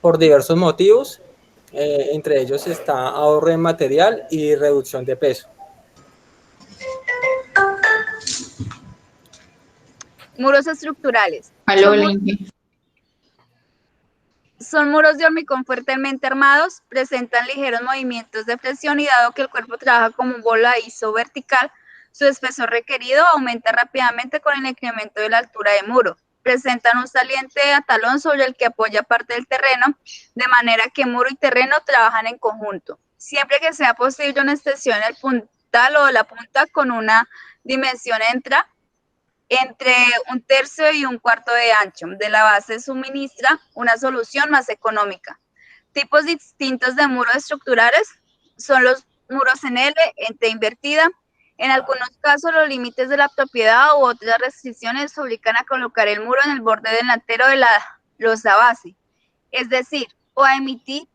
por diversos motivos, entre ellos está ahorro en material y reducción de peso. Muros estructurales. Aló, Son muros de hormigón fuertemente armados, presentan ligeros movimientos de presión y dado que el cuerpo trabaja como un voladizo vertical, su espesor requerido aumenta rápidamente con el incremento de la altura del muro. Presentan un saliente a talón sobre el que apoya parte del terreno, de manera que muro y terreno trabajan en conjunto. Siempre que sea posible una extensión en el puntal o la punta con una dimensión entre 1/3 y 1/4 de ancho de la base suministra una solución más económica. Tipos distintos de muros estructurales son los muros en L, en T invertida. En algunos casos, los límites de la propiedad u otras restricciones obligan a colocar el muro en el borde delantero de la losa base, es decir, o a emitir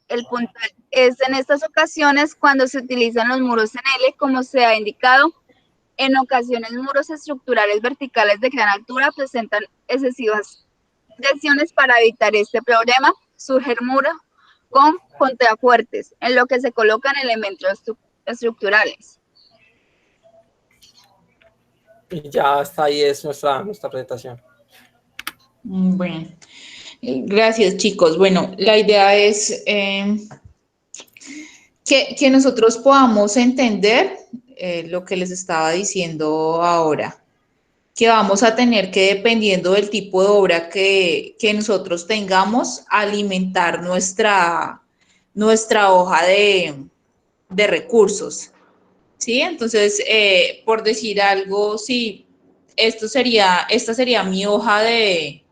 el puntal. Es en estas ocasiones cuando se utilizan los muros en L, como se ha indicado. En ocasiones, muros estructurales verticales de gran altura presentan excesivas presiones. Para evitar este problema, surgen muros con contrafuertes, en lo que se colocan elementos estructurales. Y ya hasta ahí es nuestra presentación. Bueno, gracias, chicos. Bueno, la idea es que nosotros podamos entender lo que les estaba diciendo ahora, que vamos a tener que, dependiendo del tipo de obra que nosotros tengamos, alimentar nuestra hoja de recursos, ¿sí? Entonces, por decir algo, sí, esta sería mi hoja de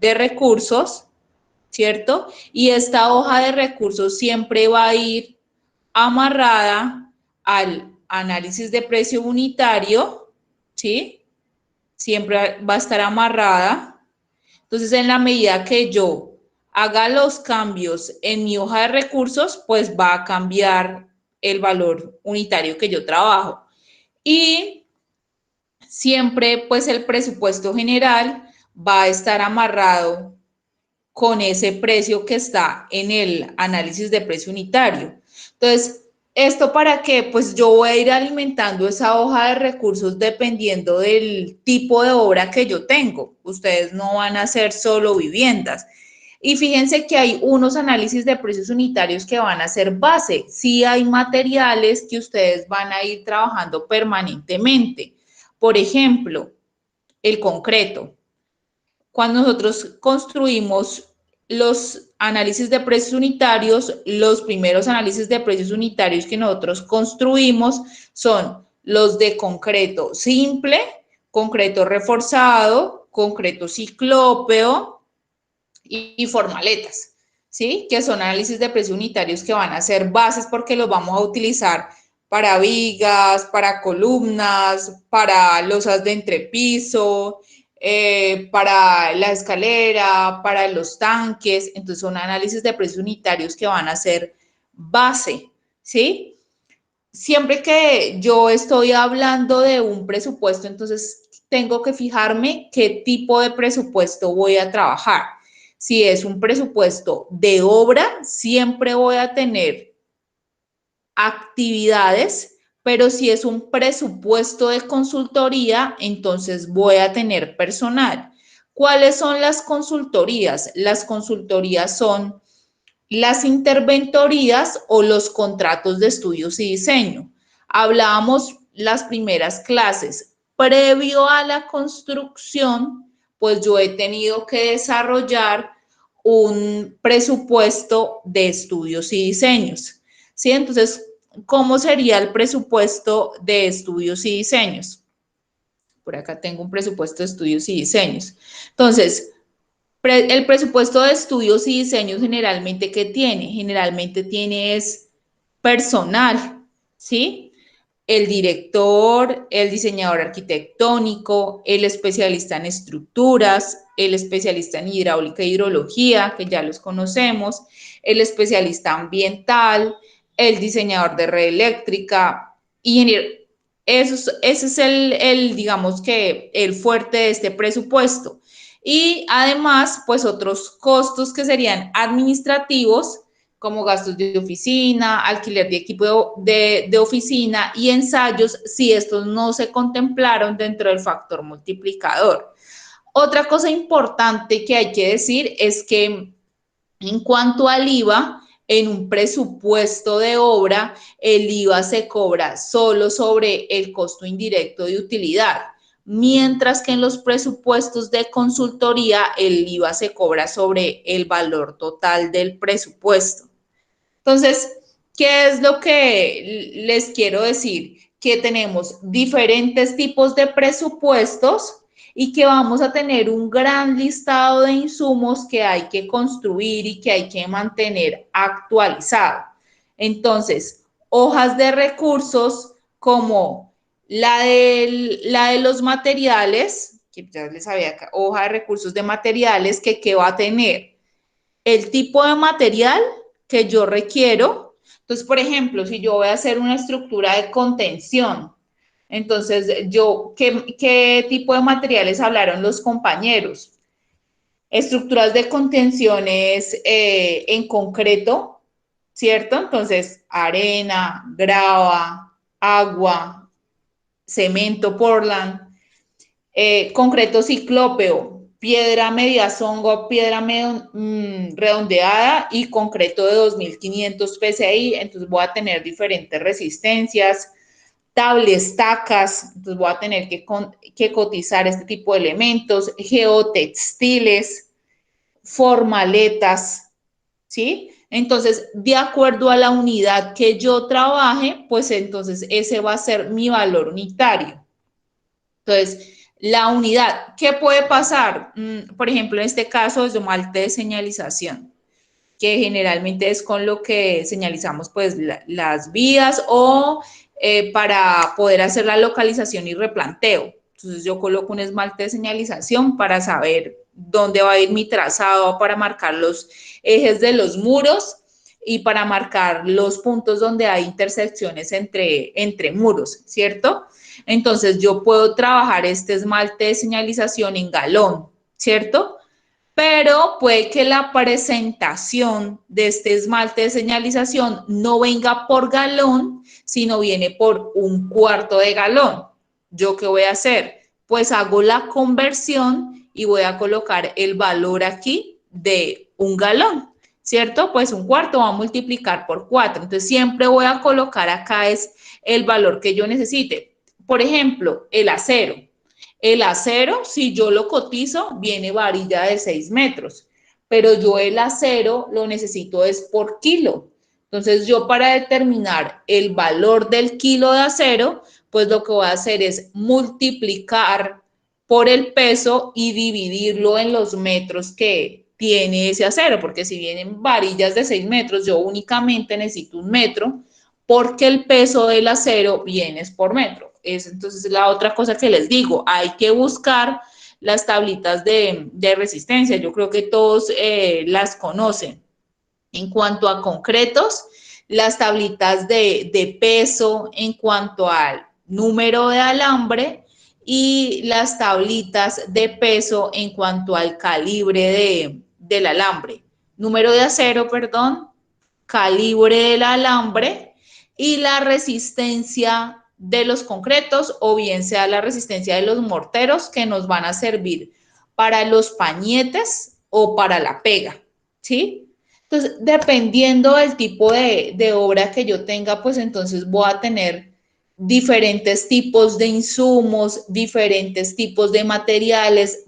recursos, ¿cierto? Y esta hoja de recursos siempre va a ir amarrada al análisis de precio unitario, ¿sí? Siempre va a estar amarrada. Entonces, en la medida que yo haga los cambios en mi hoja de recursos, pues va a cambiar el valor unitario que yo trabajo. Y siempre, pues, el presupuesto general va a estar amarrado con ese precio que está en el análisis de precio unitario. Entonces, ¿esto para qué? Pues yo voy a ir alimentando esa hoja de recursos dependiendo del tipo de obra que yo tengo. Ustedes no van a hacer solo viviendas. Y fíjense que hay unos análisis de precios unitarios que van a ser base. Sí hay materiales que ustedes van a ir trabajando permanentemente. Por ejemplo, el concreto. Cuando nosotros construimos los análisis de precios unitarios, los primeros análisis de precios unitarios que nosotros construimos son los de concreto simple, concreto reforzado, concreto ciclópeo y formaletas, ¿sí? Que son análisis de precios unitarios que van a ser bases porque los vamos a utilizar para vigas, para columnas, para losas de entrepiso, para la escalera, para los tanques. Entonces son análisis de precios unitarios que van a ser base, ¿sí? Siempre que yo estoy hablando de un presupuesto, entonces tengo que fijarme qué tipo de presupuesto voy a trabajar. Si es un presupuesto de obra, siempre voy a tener actividades, pero si es un presupuesto de consultoría, entonces voy a tener personal. ¿Cuáles son las consultorías? Las consultorías son las interventorías o los contratos de estudios y diseño. Hablábamos las primeras clases. Previo a la construcción, pues yo he tenido que desarrollar un presupuesto de estudios y diseños. ¿Sí? Entonces, ¿cómo sería el presupuesto de estudios y diseños? Por acá tengo un presupuesto de estudios y diseños. Entonces, el presupuesto de estudios y diseños generalmente, ¿qué tiene? Generalmente tiene es personal, ¿sí? El director, el diseñador arquitectónico, el especialista en estructuras, el especialista en hidráulica e hidrología, que ya los conocemos, el especialista ambiental, el diseñador de red eléctrica, ingeniero. Ese es digamos que, el fuerte de este presupuesto. Y además, pues otros costos que serían administrativos, como gastos de oficina, alquiler de equipo de oficina y ensayos, si estos no se contemplaron dentro del factor multiplicador. Otra cosa importante que hay que decir es que en cuanto al IVA, en un presupuesto de obra, el IVA se cobra solo sobre el costo indirecto de utilidad, mientras que en los presupuestos de consultoría, el IVA se cobra sobre el valor total del presupuesto. Entonces, ¿qué es lo que les quiero decir? Que tenemos diferentes tipos de presupuestos y que vamos a tener un gran listado de insumos que hay que construir y que hay que mantener actualizado. Entonces, hojas de recursos como la de los materiales, que ya les había acá, hoja de recursos de materiales, que ¿qué va a tener? El tipo de material que yo requiero. Entonces, por ejemplo, si yo voy a hacer una estructura de contención, entonces ¿qué tipo de materiales hablaron los compañeros? Estructuras de contenciones en concreto, ¿cierto? Entonces, arena, grava, agua, cemento Portland, concreto ciclópeo, piedra media zongo, piedra redondeada y concreto de 2500 PSI. Entonces voy a tener diferentes resistencias, tablestacas, entonces voy a tener que cotizar este tipo de elementos, geotextiles, formaletas, ¿sí? Entonces, de acuerdo a la unidad que yo trabaje, pues entonces ese va a ser mi valor unitario. Entonces, la unidad, ¿qué puede pasar? Por ejemplo, en este caso es esmalte de señalización, que generalmente es con lo que señalizamos pues las vías o para poder hacer la localización y replanteo. Entonces yo coloco un esmalte de señalización para saber dónde va a ir mi trazado, para marcar los ejes de los muros y para marcar los puntos donde hay intersecciones entre muros, ¿cierto? Entonces yo puedo trabajar este esmalte de señalización en galón, ¿cierto? Pero puede que la presentación de este esmalte de señalización no venga por galón, sino viene por un cuarto de galón. ¿Yo qué voy a hacer? Pues hago la conversión y voy a colocar el valor aquí de un galón, ¿cierto? Pues un cuarto va a multiplicar por 4. Entonces siempre voy a colocar acá es el valor que yo necesite. Por ejemplo, el acero. El acero, si yo lo cotizo, viene varilla de 6 metros, pero yo el acero lo necesito es por kilo. Entonces, yo para determinar el valor del kilo de acero, pues lo que voy a hacer es multiplicar por el peso y dividirlo en los metros que tiene ese acero, porque si vienen varillas de 6 metros, yo únicamente necesito 1 metro, porque el peso del acero viene por metro. Es entonces la otra cosa que les digo, hay que buscar las tablitas de resistencia. Yo creo que todos las conocen. En cuanto a concretos, las tablitas de peso en cuanto al número de alambre y las tablitas de peso en cuanto al calibre del alambre. Número de acero, perdón, calibre del alambre y la resistencia de los concretos, o bien sea la resistencia de los morteros que nos van a servir para los pañetes o para la pega, ¿sí? Entonces, dependiendo del tipo de obra que yo tenga, pues entonces voy a tener diferentes tipos de insumos, diferentes tipos de materiales,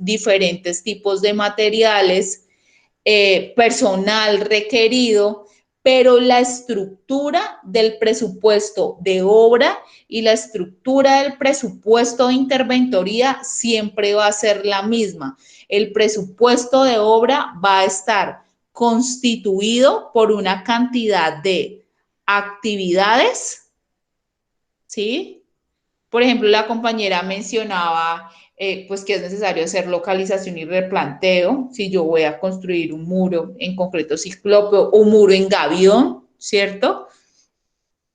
personal requerido, pero la estructura del presupuesto de obra y la estructura del presupuesto de interventoría siempre va a ser la misma. El presupuesto de obra va a estar constituido por una cantidad de actividades, ¿sí? Por ejemplo, la compañera mencionaba pues que es necesario hacer localización y replanteo. Si yo voy a construir un muro en concreto ciclópeo o un muro en gavión, ¿cierto?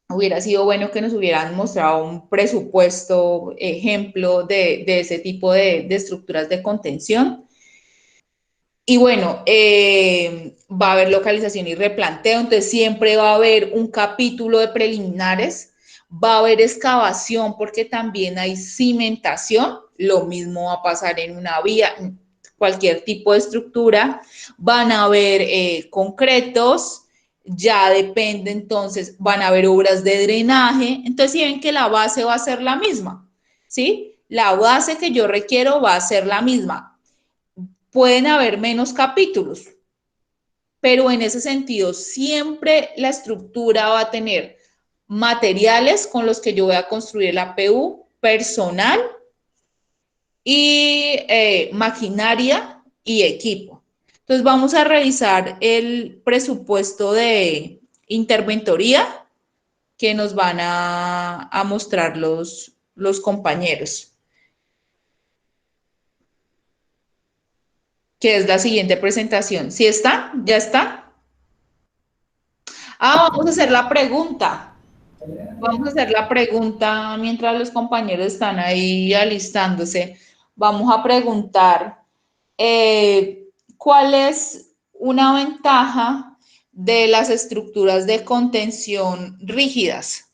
Hubiera sido bueno que nos hubieran mostrado un presupuesto ejemplo de ese tipo de estructuras de contención. Y bueno, va a haber localización y replanteo, entonces siempre va a haber un capítulo de preliminares, va a haber excavación porque también hay cimentación, lo mismo va a pasar en una vía, cualquier tipo de estructura, van a haber concretos, ya depende entonces, van a haber obras de drenaje, entonces si ven que la base va a ser la misma, ¿sí? La base que yo requiero va a ser la misma. Pueden haber menos capítulos, pero en ese sentido siempre la estructura va a tener materiales con los que yo voy a construir la APU, personal y maquinaria y equipo. Entonces vamos a revisar el presupuesto de interventoría que nos van a mostrar los compañeros, que es la siguiente presentación. ¿Sí está? ¿Ya está? Vamos a hacer la pregunta. Vamos a hacer la pregunta mientras los compañeros están ahí alistándose. Vamos a preguntar, ¿cuál es una ventaja de las estructuras de contención rígidas?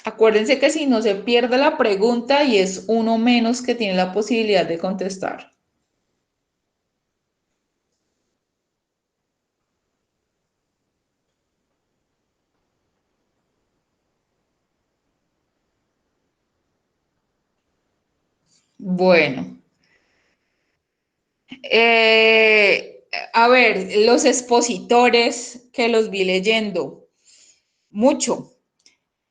Acuérdense que si no se pierde la pregunta y es uno menos que tiene la posibilidad de contestar. Bueno, a ver, los expositores que los vi leyendo, mucho.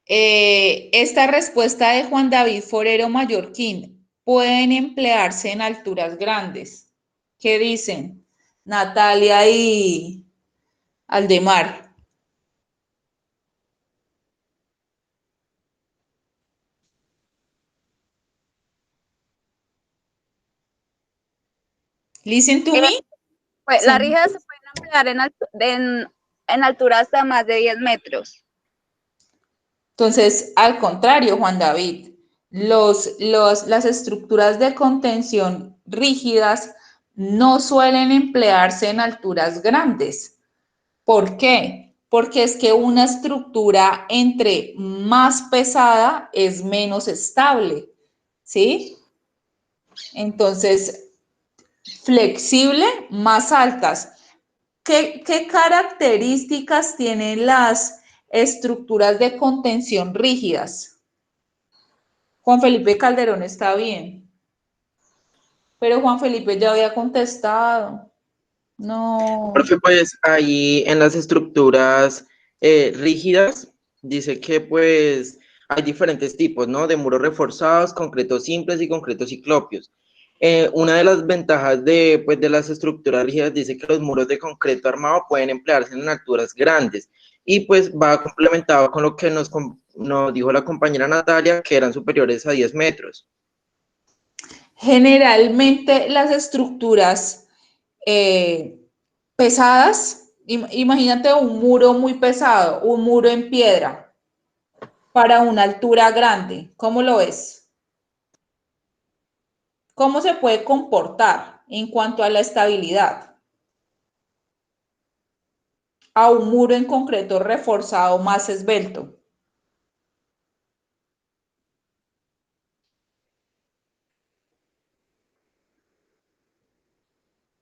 Esta respuesta de Juan David Forero Mallorquín, pueden emplearse en alturas grandes. ¿Qué dicen? Natalia y Aldemar. Listen to me. Pues, Sí. las rígidas se pueden emplear en altura hasta más de 10 metros. Entonces, al contrario, Juan David, las estructuras de contención rígidas no suelen emplearse en alturas grandes. ¿Por qué? Porque es que una estructura entre más pesada es menos estable, ¿sí? Entonces, flexible, más altas. ¿Qué características tienen estructuras de contención rígidas. Juan Felipe Calderón está bien, pero Juan Felipe ya había contestado. No. Profe, pues ahí en las estructuras rígidas dice que pues hay diferentes tipos, ¿no? De muros reforzados, concretos simples y concretos ciclopios. Una de las ventajas de, pues, de las estructuras rígidas dice que los muros de concreto armado pueden emplearse en alturas grandes y pues va complementado con lo que nos dijo la compañera Natalia, que eran superiores a 10 metros. Generalmente las estructuras pesadas, imagínate un muro muy pesado, un muro en piedra para una altura grande, ¿cómo lo ves? ¿Cómo se puede comportar en cuanto a la estabilidad? A un muro en concreto reforzado más esbelto.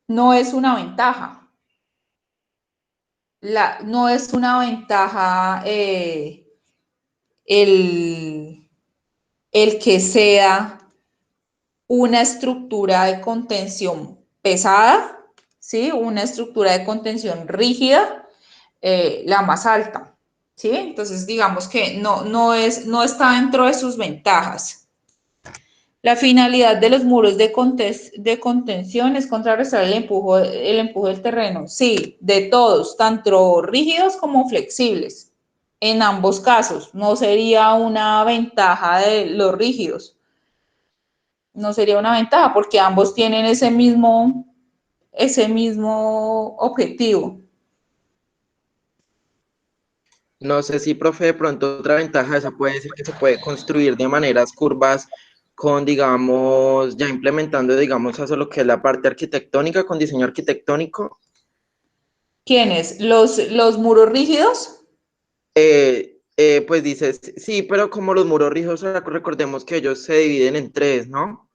No es una ventaja. No es una ventaja el que sea una estructura de contención pesada, ¿sí? Una estructura de contención rígida, la más alta, ¿sí? Entonces, digamos que no está dentro de sus ventajas. La finalidad de los muros de contención es contrarrestar el empuje del terreno. Sí, de todos, tanto rígidos como flexibles. En ambos casos, no sería una ventaja de los rígidos. No sería una ventaja porque ambos tienen ese mismo objetivo. No sé si, profe, de pronto otra ventaja de esa puede ser que se puede construir de maneras curvas con, digamos, ya implementando, digamos, eso lo que es la parte arquitectónica, con diseño arquitectónico. ¿Quiénes? ¿Los muros rígidos? Pues dices, sí, pero como los muros rígidos, recordemos que ellos se dividen en tres, ¿no?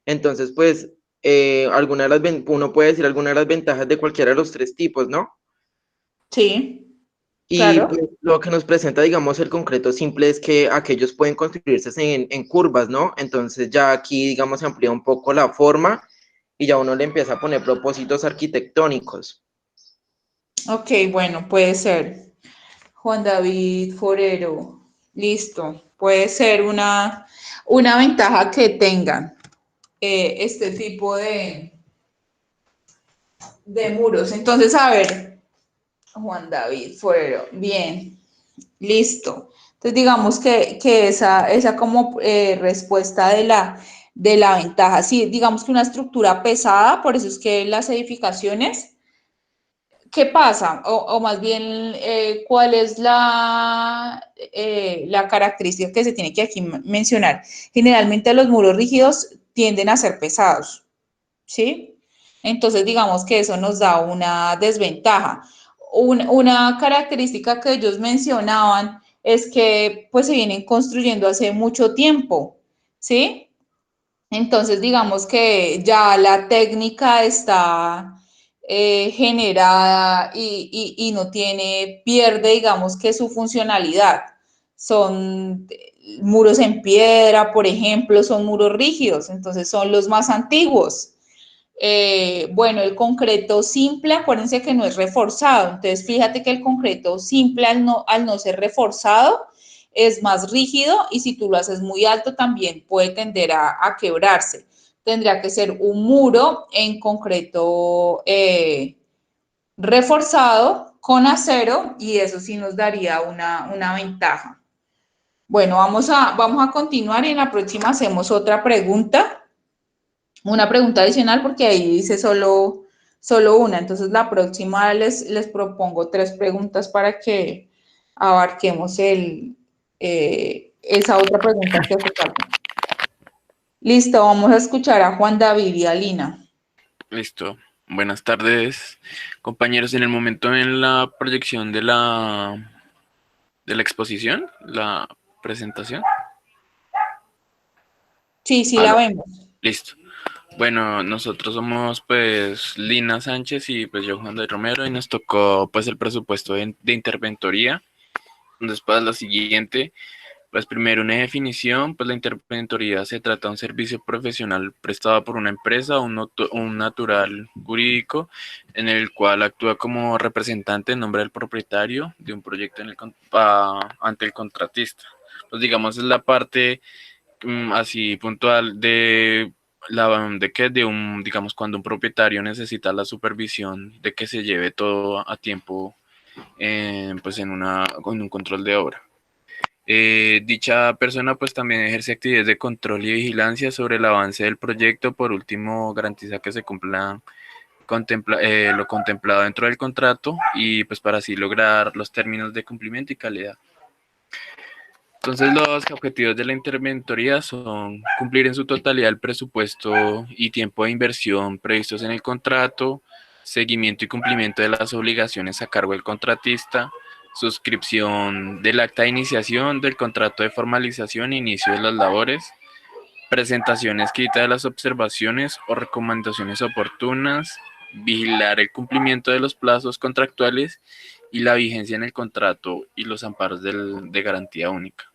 Entonces, pues, uno puede decir alguna de las ventajas de cualquiera de los tres tipos, ¿no? Sí, Y claro. pues, lo que nos presenta, digamos, el concreto simple es que aquellos pueden construirse en curvas, ¿no? Entonces ya aquí, digamos, se amplía un poco la forma y ya uno le empieza a poner propósitos arquitectónicos. Ok, bueno, puede ser. Juan David Forero, listo. Puede ser una ventaja que tengan este tipo de muros. Entonces, a ver, Juan David Forero, bien, listo. Entonces, digamos que esa como respuesta de la ventaja. Sí, digamos que una estructura pesada, por eso es que las edificaciones. ¿Qué pasa? O más bien, ¿cuál es la característica que se tiene que aquí mencionar? Generalmente los muros rígidos tienden a ser pesados, ¿sí? Entonces, digamos que eso nos da una desventaja. Una característica que ellos mencionaban es que pues se vienen construyendo hace mucho tiempo, ¿sí? Entonces, digamos que ya la técnica está generada y no pierde, digamos que su funcionalidad. Son muros en piedra, por ejemplo, son muros rígidos, entonces son los más antiguos. Bueno, el concreto simple, acuérdense que no es reforzado, entonces fíjate que el concreto simple al no ser reforzado es más rígido y si tú lo haces muy alto también puede tender a quebrarse. Tendría que ser un muro en concreto reforzado con acero y eso sí nos daría una ventaja. Bueno, vamos a continuar y en la próxima hacemos otra pregunta. Una pregunta adicional porque ahí dice solo una. Entonces, la próxima les propongo 3 preguntas para que abarquemos esa otra pregunta que hace falta. Listo, vamos a escuchar a Juan David y a Lina. Listo. Buenas tardes, compañeros. En el momento en la proyección de la exposición, la presentación. Sí, sí la Aló. vemos. Listo. Bueno, nosotros somos pues Lina Sánchez y pues yo Juan de Romero y nos tocó pues el presupuesto de interventoría Después la siguiente, pues primero una definición, pues la interventoría se trata de un servicio profesional prestado por una empresa o un natural jurídico en el cual actúa como representante en nombre del propietario de un proyecto ante el contratista. Pues digamos es la parte así puntual digamos, cuando un propietario necesita la supervisión de que se lleve todo a tiempo, pues con un control de obra. Dicha persona pues también ejerce actividades de control y vigilancia sobre el avance del proyecto. Por último, garantiza que se cumpla lo contemplado dentro del contrato y pues para así lograr los términos de cumplimiento y calidad. Entonces los objetivos de la interventoría son cumplir en su totalidad el presupuesto y tiempo de inversión previstos en el contrato, seguimiento y cumplimiento de las obligaciones a cargo del contratista, suscripción del acta de iniciación del contrato de formalización e inicio de las labores, presentación escrita de las observaciones o recomendaciones oportunas, vigilar el cumplimiento de los plazos contractuales y la vigencia en el contrato y los amparos de garantía única.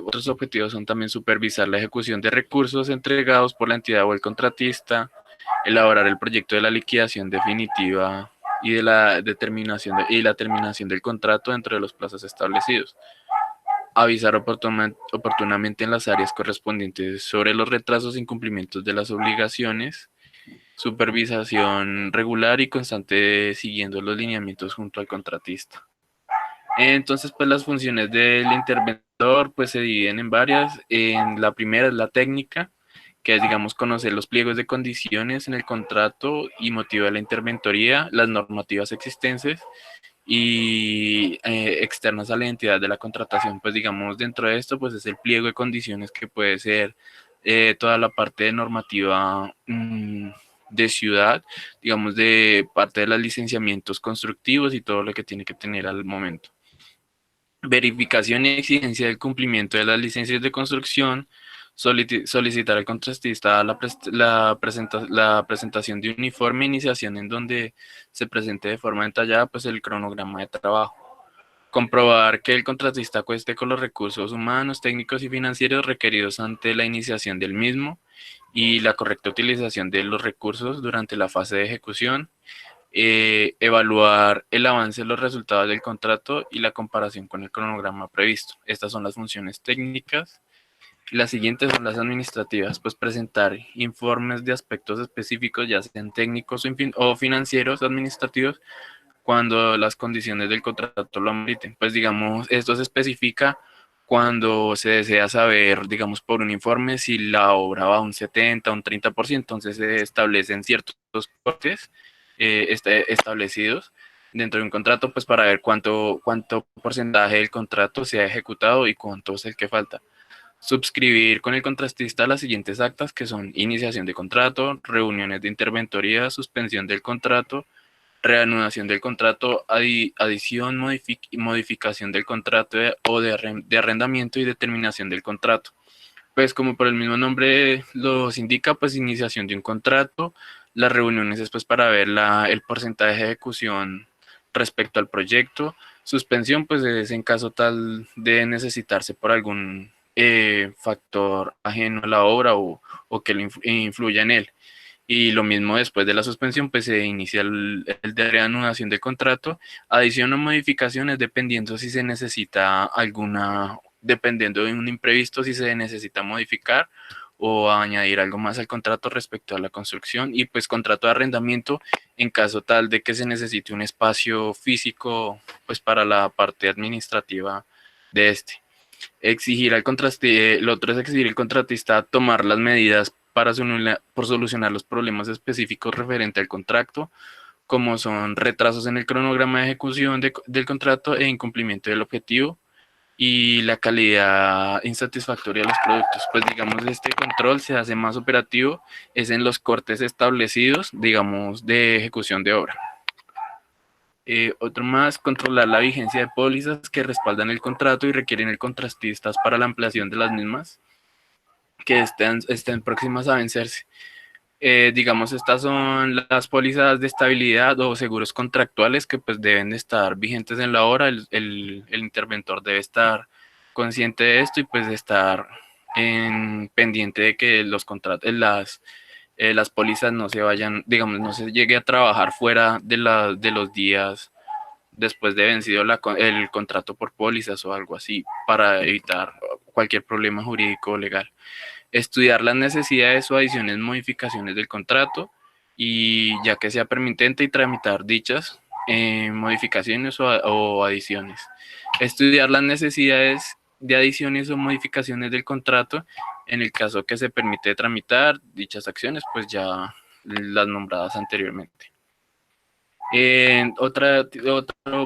Otros objetivos son también supervisar la ejecución de recursos entregados por la entidad o el contratista, elaborar el proyecto de la liquidación definitiva y de la terminación del contrato dentro de los plazos establecidos, avisar oportunamente en las áreas correspondientes sobre los retrasos e incumplimientos de las obligaciones, supervisación regular y constante siguiendo los lineamientos junto al contratista. Entonces, pues las funciones del interventor pues se dividen en varias. La primera es la técnica, que es, digamos, conocer los pliegos de condiciones en el contrato y motivo de la interventoría, las normativas existentes y externas a la entidad de la contratación. Pues, digamos, dentro de esto, pues es el pliego de condiciones que puede ser toda la parte de normativa de ciudad, digamos, de parte de los licenciamientos constructivos y todo lo que tiene que tener al momento. Verificación y exigencia del cumplimiento de las licencias de construcción, solicitar al contratista la presentación de un informe de iniciación en donde se presente de forma detallada pues, el cronograma de trabajo. Comprobar que el contratista cueste con los recursos humanos, técnicos y financieros requeridos ante la iniciación del mismo y la correcta utilización de los recursos durante la fase de ejecución. Evaluar el avance de los resultados del contrato y la comparación con el cronograma previsto. Estas son las funciones técnicas. Las siguientes son las administrativas, pues presentar informes de aspectos específicos, ya sean técnicos o financieros administrativos, cuando las condiciones del contrato lo ameriten. Pues digamos, esto se especifica cuando se desea saber, digamos, por un informe si la obra va a un 70, un 30%, entonces se establecen ciertos cortes establecidos dentro de un contrato, pues para ver cuánto porcentaje del contrato se ha ejecutado y cuánto es el que falta. Suscribir con el contratista las siguientes actas, que son iniciación de contrato, reuniones de interventoría, suspensión del contrato, reanudación del contrato, adición, modificación del contrato o de arrendamiento y determinación del contrato. Pues como por el mismo nombre los indica, pues iniciación de un contrato, las reuniones es pues para ver el porcentaje de ejecución respecto al proyecto, suspensión pues es en caso tal de necesitarse por algún factor ajeno a la obra o que influya en él. Y lo mismo después de la suspensión, pues se inicia el de reanudación del contrato, adición o modificaciones dependiendo si se necesita dependiendo de un imprevisto, si se necesita modificar o añadir algo más al contrato respecto a la construcción, y pues contrato de arrendamiento en caso tal de que se necesite un espacio físico pues para la parte administrativa de este. Lo otro es exigir al contratista tomar las medidas por solucionar los problemas específicos referente al contrato, como son retrasos en el cronograma de ejecución del contrato e incumplimiento del objetivo y la calidad insatisfactoria de los productos. Pues digamos, este control se hace más operativo, es en los cortes establecidos, digamos, de ejecución de obra. Otro más, controlar la vigencia de pólizas que respaldan el contrato y requieren el contratistas para la ampliación de las mismas que estén próximas a vencerse. Digamos, estas son las pólizas de estabilidad o seguros contractuales que pues deben de estar vigentes en la hora. El interventor debe estar consciente de esto y pues de estar pendiente de que los contratos, las pólizas no se vayan, digamos, no se llegue a trabajar fuera de los días después de vencido el contrato por pólizas o algo así, para evitar cualquier problema jurídico o legal. Estudiar las necesidades o adiciones, modificaciones del contrato, y ya que sea permitente, y tramitar dichas modificaciones o adiciones. Estudiar las necesidades de adiciones o modificaciones del contrato en el caso que se permite tramitar dichas acciones, pues ya las nombradas anteriormente. Otro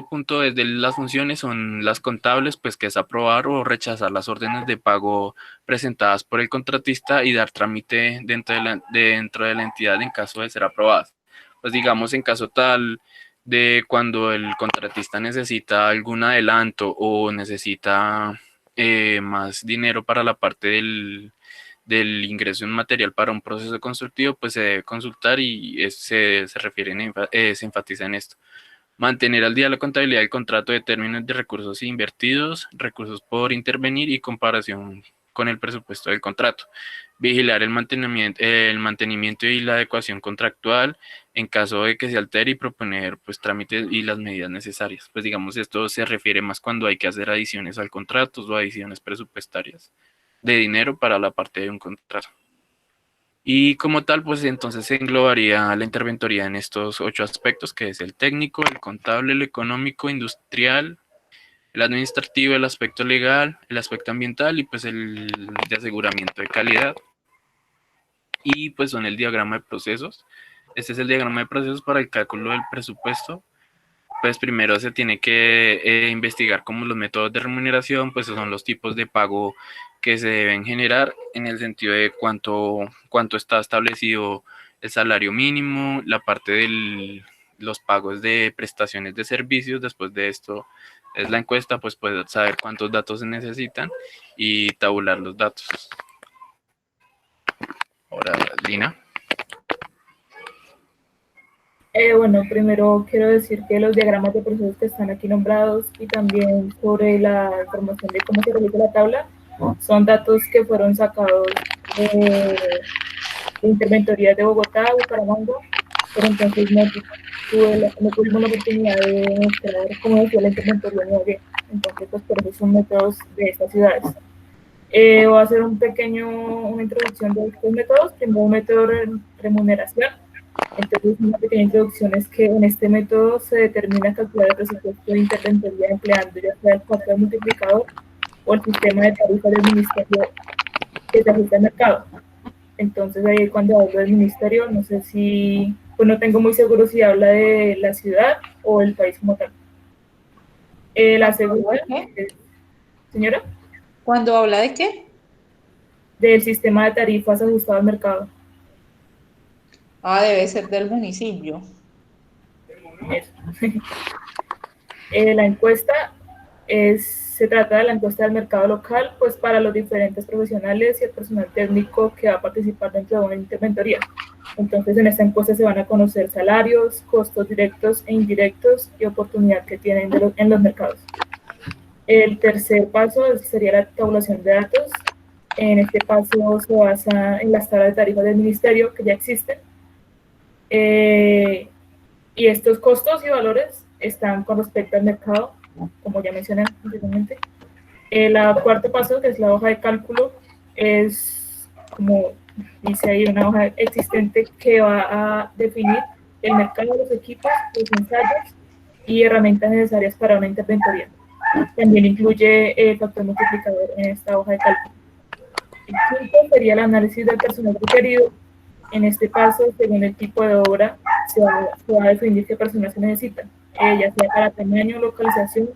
punto desde las funciones son las contables, pues que es aprobar o rechazar las órdenes de pago presentadas por el contratista y dar trámite dentro de la entidad en caso de ser aprobadas. Pues digamos, en caso tal de cuando el contratista necesita algún adelanto o necesita más dinero para la parte del ingreso en material para un proceso constructivo, pues se debe consultar y se enfatiza en esto. Mantener al día la contabilidad del contrato de términos de recursos invertidos, recursos por intervenir y comparación con el presupuesto del contrato. Vigilar el mantenimiento y la adecuación contractual en caso de que se altere y proponer pues trámites y las medidas necesarias. Pues digamos, esto se refiere más cuando hay que hacer adiciones al contrato o adiciones presupuestarias de dinero para la parte de un contrato. Y como tal, pues entonces se englobaría la interventoría en estos 8 aspectos, que es el técnico, el contable, el económico, industrial, el administrativo, el aspecto legal, el aspecto ambiental y pues el de aseguramiento de calidad. Y pues son el diagrama de procesos. Este es el diagrama de procesos para el cálculo del presupuesto. Pues primero se tiene que investigar como los métodos de remuneración, pues son los tipos de pago que se deben generar en el sentido de cuánto está establecido el salario mínimo, la parte de los pagos de prestaciones de servicios. Después de esto es la encuesta, pues puede saber cuántos datos se necesitan y tabular los datos. Ahora, Lina. Bueno, primero quiero decir que los diagramas de procesos que están aquí nombrados y también sobre la información de cómo se realiza la tabla son datos que fueron sacados de interventorías de Bogotá, Bucaramanga, pero entonces no tuvimos la oportunidad de mostrar cómo decía la interventoría en Ibagué. Entonces, pues por eso son métodos de estas ciudades. Voy a hacer una introducción de estos métodos. Primero, un método de remuneración. Entonces, una pequeña introducción es que en este método se determina calcular el presupuesto de interventoría empleando ya sea el factor multiplicador o el sistema de tarifas del ministerio que se ajusta al mercado. Entonces, ahí cuando hablo del ministerio, no sé si, pues no tengo muy seguro si habla de la ciudad o el país como tal. La segunda, señora. ¿Cuándo habla de qué? Del sistema de tarifas ajustado al mercado. Ah, debe ser del municipio. La encuesta se trata de la encuesta del mercado local, pues para los diferentes profesionales y el personal técnico que va a participar dentro de una interventoría. Entonces, en esta encuesta se van a conocer salarios, costos directos e indirectos y oportunidad que tienen en los mercados. El tercer paso sería la tabulación de datos. En este paso se basa en las tablas de tarifas del ministerio que ya existen. Y estos costos y valores están con respecto al mercado, como ya mencioné anteriormente. El cuarto paso, que es la hoja de cálculo, es, como dice ahí, una hoja existente que va a definir el mercado de los equipos, los ensayos y herramientas necesarias para una interventoría. También incluye el factor multiplicador en esta hoja de cálculo. El quinto sería el análisis del personal requerido. En este paso, según el tipo de obra, se va a definir qué personal se necesita, ya sea para tamaño, localización,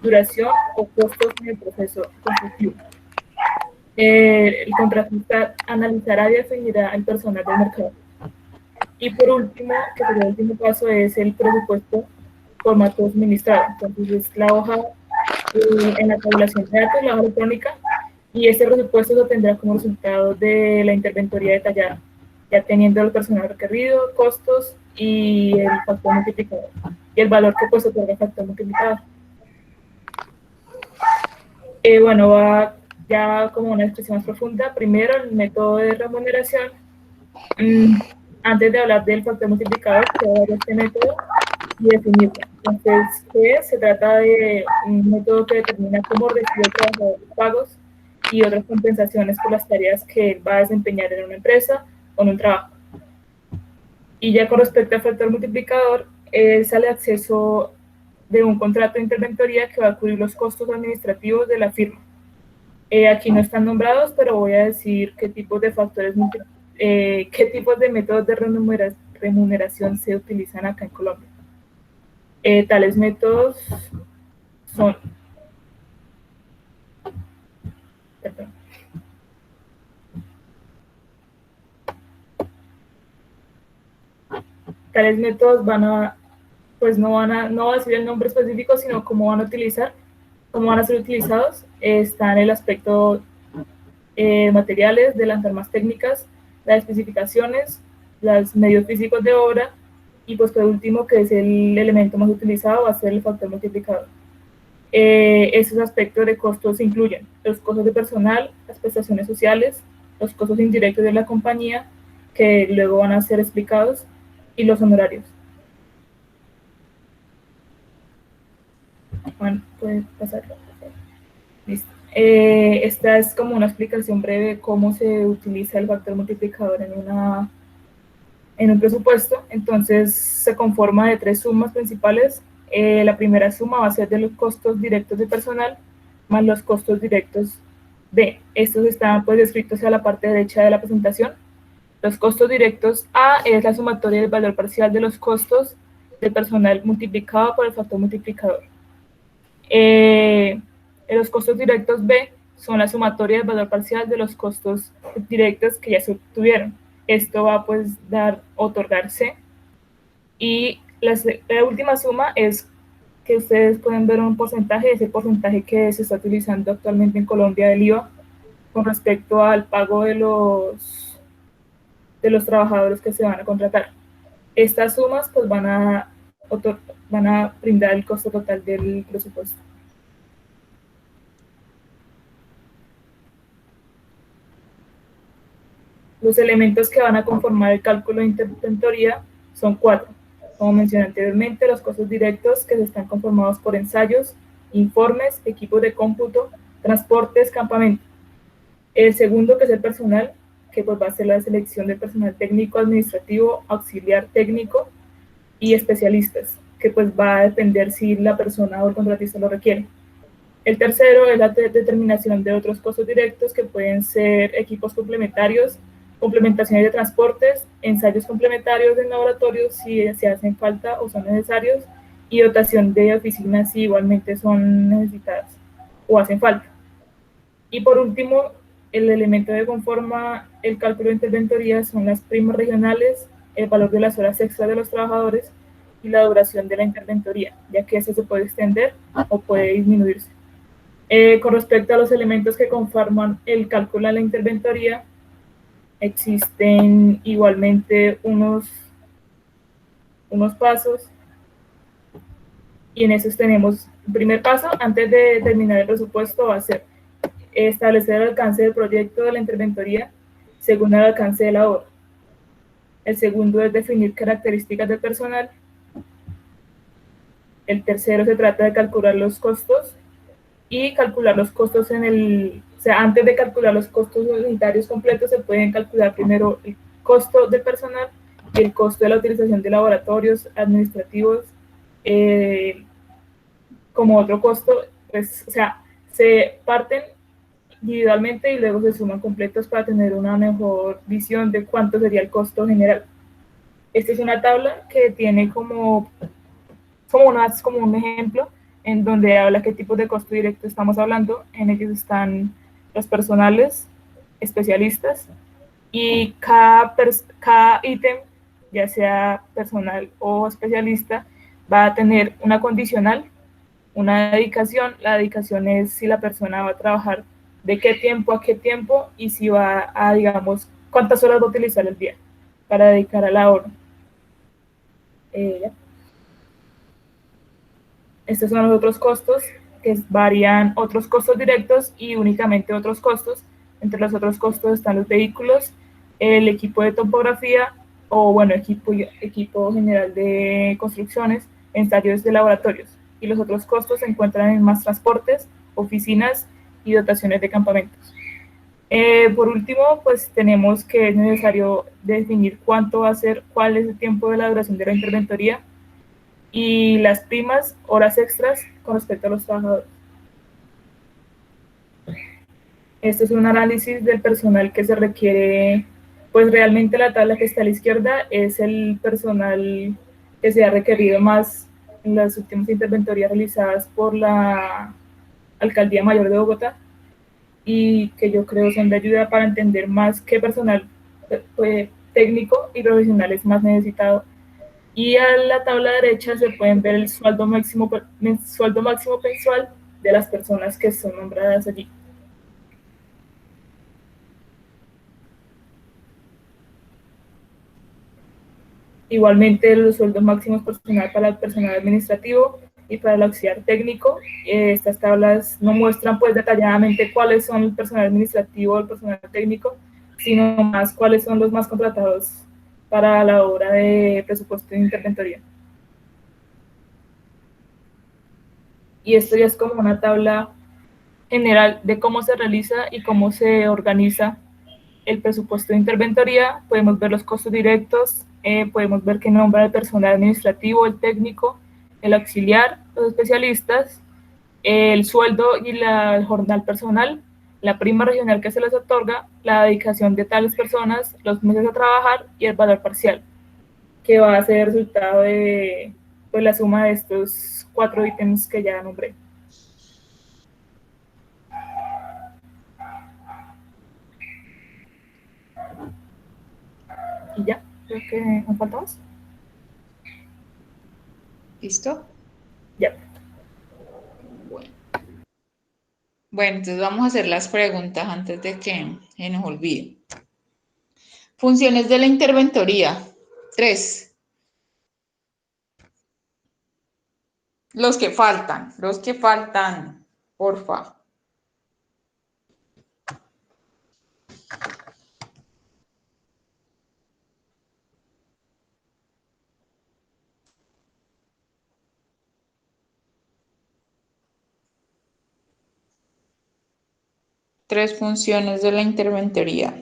duración o costos en el proceso constructivo. El contratista analizará y definirá el personal del mercado. Y por último, que sería el último paso, es el presupuesto formato suministrado. Entonces, es la hoja en la tabulación de datos, la hoja electrónica, y este presupuesto lo tendrá como resultado de la interventoría detallada, ya teniendo el personal requerido, costos y el factor multiplicador, y el valor que pues otorga el factor multiplicador. Bueno, va ya como una descripción más profunda. Primero, el método de remuneración. Antes de hablar del factor multiplicador, se va a ver este método y definirlo. Entonces, ¿qué es? Se trata de un método que determina cómo recibe el trabajador los pagos y otras compensaciones por las tareas que él va a desempeñar en una empresa o en un trabajo. Y ya con respecto al factor multiplicador, sale acceso de un contrato de interventoría que va a cubrir los costos administrativos de la firma. Aquí no están nombrados, pero voy a decir qué tipos de factores, qué tipos de métodos de remuneración se utilizan acá en Colombia. Tales métodos son... Perdón. Tales métodos van a, pues no va a decir el nombre específico, sino cómo van a utilizar, cómo van a ser utilizados. Está en el aspecto materiales, de las normas técnicas, las especificaciones, los medios físicos de obra, y pues por último, que es el elemento más utilizado, va a ser el factor multiplicador. Esos aspectos de costos incluyen los costos de personal, las prestaciones sociales, los costos indirectos de la compañía, que luego van a ser explicados, y los honorarios. Bueno, puede pasarlo. Listo. Esta es como una explicación breve de cómo se utiliza el factor multiplicador en un presupuesto. Entonces, se conforma de 3 sumas principales. La primera suma va a ser de los costos directos de personal más los costos directos de. Estos están pues descritos a la parte derecha de la presentación. Los costos directos A es la sumatoria del valor parcial de los costos de personal multiplicado por el factor multiplicador. Los costos directos B son la sumatoria del valor parcial de los costos directos que ya se obtuvieron. Esto va a pues otorgar C. Y la última suma es que ustedes pueden ver un porcentaje, ese porcentaje que se está utilizando actualmente en Colombia del IVA con respecto al pago de los trabajadores que se van a contratar. Estas sumas pues van a brindar el costo total del presupuesto. Los elementos que van a conformar el cálculo de interventoría son 4. Como mencioné anteriormente, los costos directos, que están conformados por ensayos, informes, equipos de cómputo, transportes, campamento. El segundo, que es el personal, que pues va a ser la selección de personal técnico, administrativo, auxiliar técnico y especialistas, que pues va a depender si la persona o el contratista lo requiere. El tercero es la determinación de otros costos directos, que pueden ser equipos complementarios, complementaciones de transportes, ensayos complementarios en laboratorios si se hacen falta o son necesarios, y dotación de oficinas si igualmente son necesitadas o hacen falta. Y por último, el elemento que conforma el cálculo de interventoría son las primas regionales, el valor de las horas extras de los trabajadores y la duración de la interventoría, ya que eso se puede extender o puede disminuirse. Con respecto a los elementos que conforman el cálculo de la interventoría, existen igualmente unos pasos, y en esos tenemos el primer paso. Antes de terminar el presupuesto, va a ser establecer el alcance del proyecto de la interventoría según el alcance de la obra. El segundo es definir características del personal. El tercero se trata de calcular los costos, y calcular los costos antes de calcular los costos unitarios completos, se pueden calcular primero el costo del personal y el costo de la utilización de laboratorios administrativos como otro costo. Pues, se parten individualmente y luego se suman completos para tener una mejor visión de cuánto sería el costo general. Esta es una tabla que tiene como un ejemplo en donde habla qué tipo de costo directo estamos hablando. En ellos están los personales, especialistas, y cada ítem, ya sea personal o especialista, va a tener una condicional, una dedicación. La dedicación es si la persona va a trabajar de qué tiempo a qué tiempo y si va a, digamos, cuántas horas va a utilizar el día. para dedicar a la obra. Ya. Estos son los otros costos, que varían otros costos directos y únicamente otros costos. Entre los otros costos están los vehículos, el equipo de topografía, o bueno, equipo general de construcciones, ensayos de laboratorios. Y los otros costos se encuentran en más transportes, oficinas y dotaciones de campamentos. Por último, pues tenemos que es necesario definir cuánto va a ser, cuál es el tiempo de la duración de la interventoría, y las primas, horas extras con respecto a los trabajadores. Esto es un análisis del personal que se requiere, pues realmente la tabla que está a la izquierda es el personal que se ha requerido más en las últimas interventorías realizadas por la Alcaldía Mayor de Bogotá, y que yo creo son de ayuda para entender más qué personal técnico y profesional es más necesitado. Y a la tabla derecha se pueden ver el sueldo máximo mensual de las personas que son nombradas allí. Igualmente los sueldos máximos personal para el personal administrativo y para el auxiliar técnico. Estas tablas no muestran pues detalladamente cuáles son el personal administrativo o el personal técnico, sino más cuáles son los más contratados para la obra de presupuesto de interventoría. Y esto ya es como una tabla general de cómo se realiza y cómo se organiza el presupuesto de interventoría. Podemos ver los costos directos, podemos ver que nombra el personal administrativo, el técnico, el auxiliar, los especialistas, el sueldo y el jornal personal, la prima regional que se les otorga, la dedicación de tales personas, los meses a trabajar y el valor parcial, que va a ser el resultado de pues, la suma de estos 4 ítems que ya nombré. Y ya, creo que nos falta más. ¿Listo? Ya. Bueno, entonces vamos a hacer las preguntas antes de que se nos olvide. Funciones de la interventoría. 3. Los que faltan, porfa. Tres funciones de la interventoría.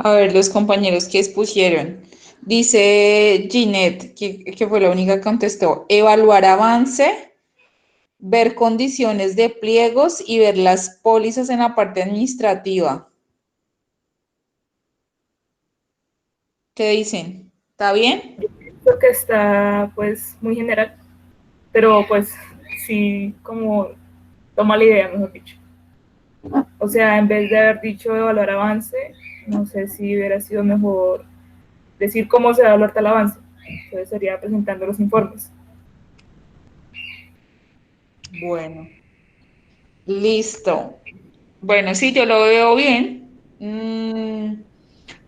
A ver, los compañeros que expusieron. Dice Ginette, que fue la única que contestó, evaluar avance, ver condiciones de pliegos y ver las pólizas en la parte administrativa. ¿Qué dicen? ¿Está bien? Yo creo que está pues muy general, pero pues sí como toma la idea, mejor dicho. O sea, en vez de haber dicho evaluar avance, no sé si hubiera sido mejor decir cómo se va a evaluar tal avance. Entonces sería presentando los informes. Bueno, listo. Bueno, sí, yo lo veo bien.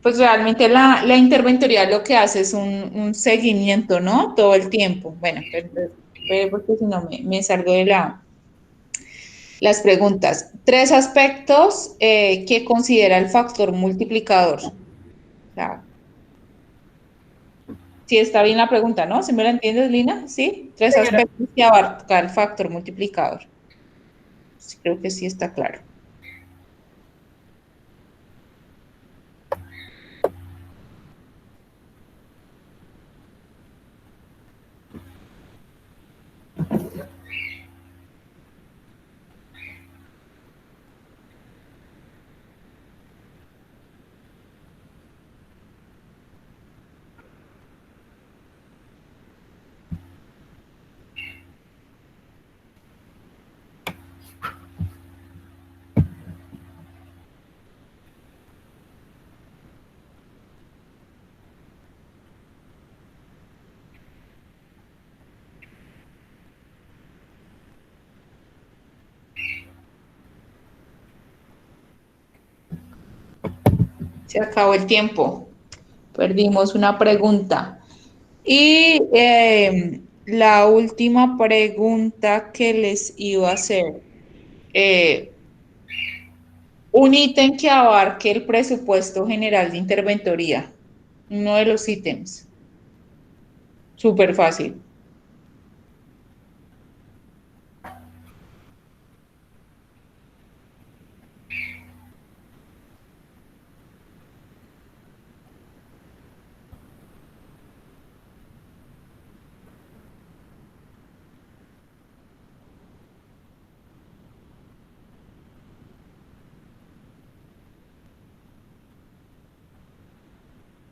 Pues realmente la interventoría lo que hace es un seguimiento, ¿no? Todo el tiempo. Bueno, porque si no me salgo de las preguntas. 3 aspectos que considera el factor multiplicador. Claro. Sí, está bien la pregunta, ¿no? ¿Sí me la entiendes, Lina? Sí, tres Señora, aspectos que abarca el factor multiplicador. Sí, creo que sí está claro. Se acabó el tiempo. Perdimos una pregunta. Y la última pregunta que les iba a hacer. eh, un ítem que abarque el presupuesto general de interventoría. Uno de los ítems. Súper fácil.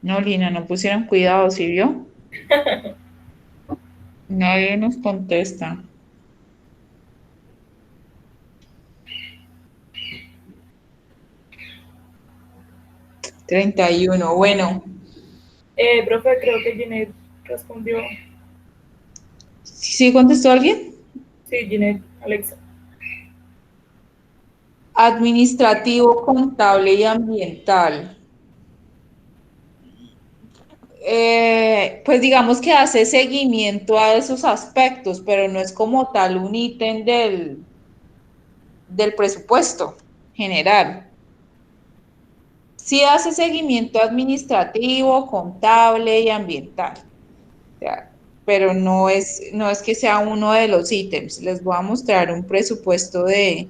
No, Lina, no pusieron cuidado, ¿sí vio? Nadie nos contesta. 31. Bueno, profe, creo que Ginette respondió. ¿sí contestó alguien? Sí, Ginette, Alexa. Administrativo, contable y ambiental. Pues digamos que hace seguimiento a esos aspectos, pero no es como tal un ítem del presupuesto general. Sí hace seguimiento administrativo, contable y ambiental, o sea, pero no es que sea uno de los ítems. Les voy a mostrar un presupuesto de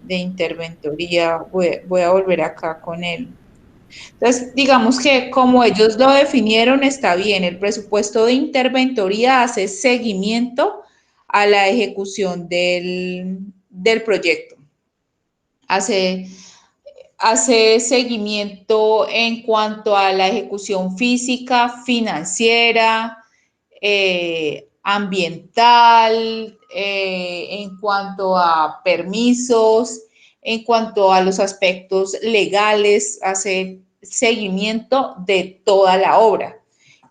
interventoría. Voy a volver acá con él. Entonces, digamos que como ellos lo definieron, está bien. El presupuesto de interventoría hace seguimiento a la ejecución del proyecto. Hace seguimiento en cuanto a la ejecución física, financiera, ambiental, en cuanto a permisos, en cuanto a los aspectos legales, hace seguimiento de toda la obra.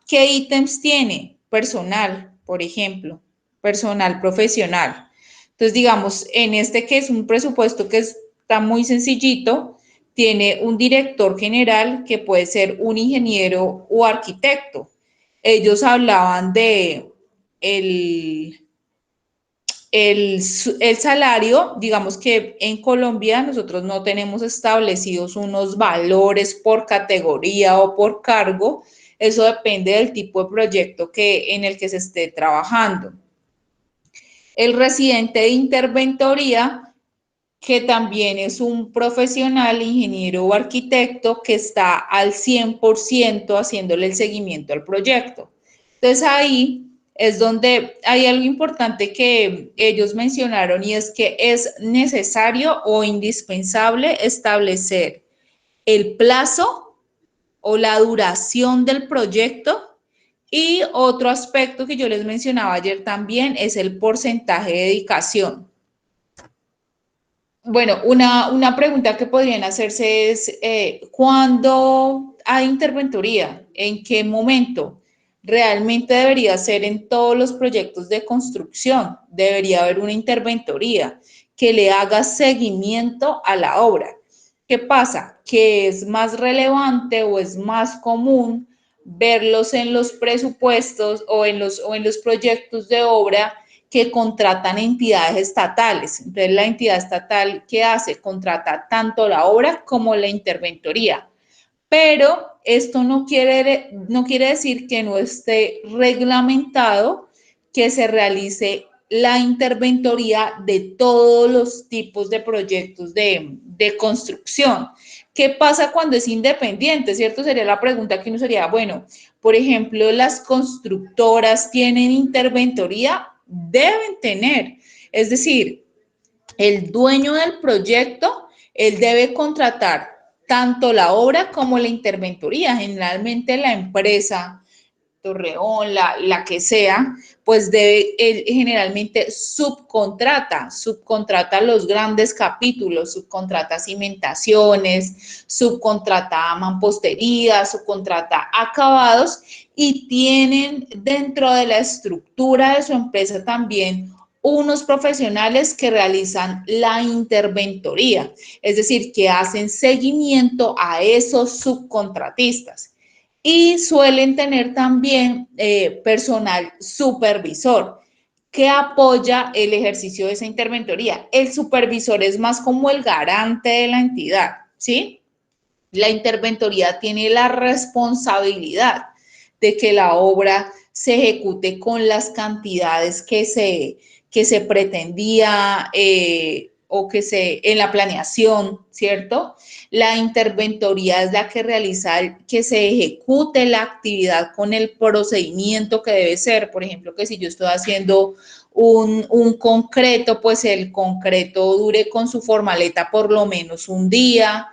¿Qué ítems tiene? Personal, por ejemplo, personal profesional. Entonces, digamos, en este que es un presupuesto que está muy sencillito, tiene un director general que puede ser un ingeniero o arquitecto. Ellos hablaban de el, el salario, digamos que en Colombia nosotros no tenemos establecidos unos valores por categoría o por cargo. Eso depende del tipo de proyecto en el que se esté trabajando. El residente de interventoría, que también es un profesional, ingeniero o arquitecto que está al 100% haciéndole el seguimiento al proyecto. Entonces ahí es donde hay algo importante que ellos mencionaron, y es que es necesario o indispensable establecer el plazo o la duración del proyecto. Y otro aspecto que yo les mencionaba ayer también es el porcentaje de dedicación. Bueno, una pregunta que podrían hacerse es, ¿cuándo hay interventoría? ¿En qué momento? Realmente debería ser en todos los proyectos de construcción. Debería haber una interventoría que le haga seguimiento a la obra. ¿Qué pasa? Que es más relevante o es más común verlos en los presupuestos o en los proyectos de obra que contratan entidades estatales. Entonces, la entidad estatal, ¿qué hace? Contrata tanto la obra como la interventoría. Pero esto no quiere decir que no esté reglamentado que se realice la interventoría de todos los tipos de proyectos de construcción. ¿Qué pasa cuando es independiente? ¿Cierto? Sería la pregunta que uno sería, bueno, por ejemplo, las constructoras tienen interventoría, deben tener. Es decir, el dueño del proyecto, él debe contratar tanto la obra como la interventoría. Generalmente la empresa, Torreón, la que sea, pues debe, él generalmente subcontrata los grandes capítulos, subcontrata cimentaciones, subcontrata mampostería, subcontrata acabados y tienen dentro de la estructura de su empresa también unos profesionales que realizan la interventoría, es decir, que hacen seguimiento a esos subcontratistas. Y suelen tener también personal supervisor que apoya el ejercicio de esa interventoría. El supervisor es más como el garante de la entidad, ¿sí? La interventoría tiene la responsabilidad de que la obra se ejecute con las cantidades que se pretendía o en la planeación, ¿cierto? La interventoría es la que realiza que se ejecute la actividad con el procedimiento que debe ser. Por ejemplo, que si yo estoy haciendo un concreto, pues el concreto dure con su formaleta por lo menos un día,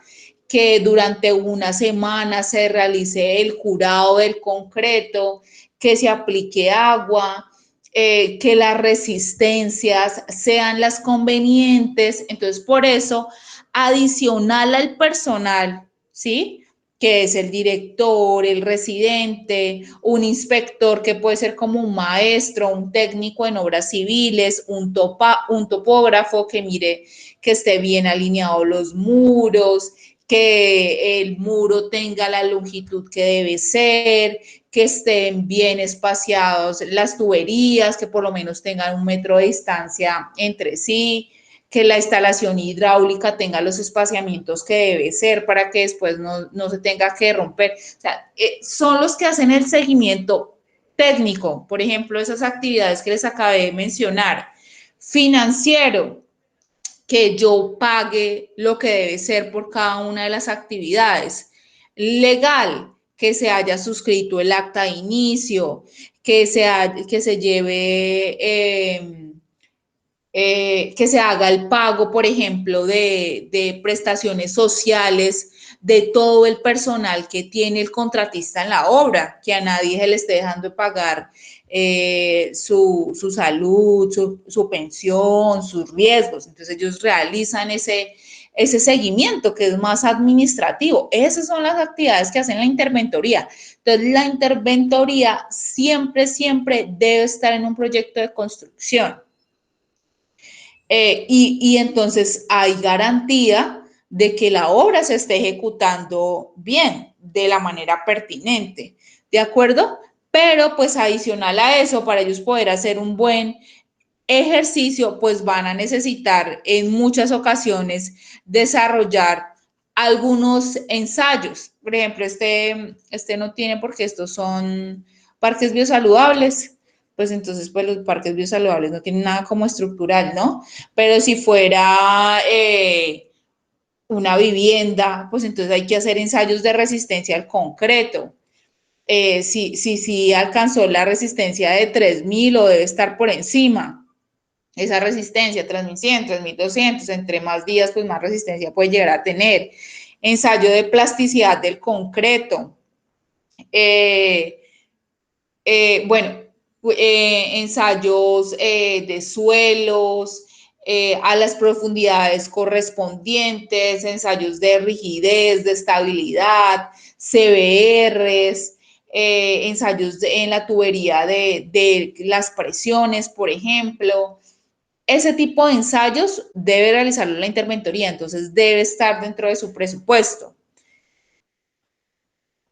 que durante una semana se realice el curado del concreto, que se aplique agua, que las resistencias sean las convenientes. Entonces, por eso, adicional al personal, ¿sí? Que es el director, el residente, un inspector que puede ser como un maestro, un técnico en obras civiles, un topógrafo que mire que esté bien alineados los muros, que el muro tenga la longitud que debe ser, que estén bien espaciados las tuberías, que por lo menos tengan 1 metro de distancia entre sí, que la instalación hidráulica tenga los espaciamientos que debe ser para que después no se tenga que romper. O sea, son los que hacen el seguimiento técnico, por ejemplo, esas actividades que les acabé de mencionar. Financiero, que yo pague lo que debe ser por cada una de las actividades. Legal, que se haya suscrito el acta de inicio, que se lleve, que se haga el pago, por ejemplo, de prestaciones sociales de todo el personal que tiene el contratista en la obra, que a nadie se le esté dejando de pagar su salud, su pensión, sus riesgos. Entonces ellos realizan ese seguimiento que es más administrativo. Esas son las actividades que hacen la interventoría. Entonces la interventoría siempre debe estar en un proyecto de construcción. Y entonces hay garantía de que la obra se esté ejecutando bien, de la manera pertinente, ¿de acuerdo? Pero pues adicional a eso, para ellos poder hacer un buen ejercicio, pues van a necesitar en muchas ocasiones desarrollar algunos ensayos. Por ejemplo, este no tiene porque estos son parques biosaludables, pues entonces pues los parques biosaludables no tienen nada como estructural, ¿no? Pero si fuera una vivienda, pues entonces hay que hacer ensayos de resistencia al concreto. Si alcanzó la resistencia de 3000 o debe estar por encima. Esa resistencia, 3100, 3200, entre más días, pues más resistencia puede llegar a tener. Ensayo de plasticidad del concreto. Ensayos de suelos a las profundidades correspondientes, ensayos de rigidez, de estabilidad, CBRs, ensayos en la tubería de las presiones, por ejemplo. Ese tipo de ensayos debe realizarlo la interventoría, entonces debe estar dentro de su presupuesto.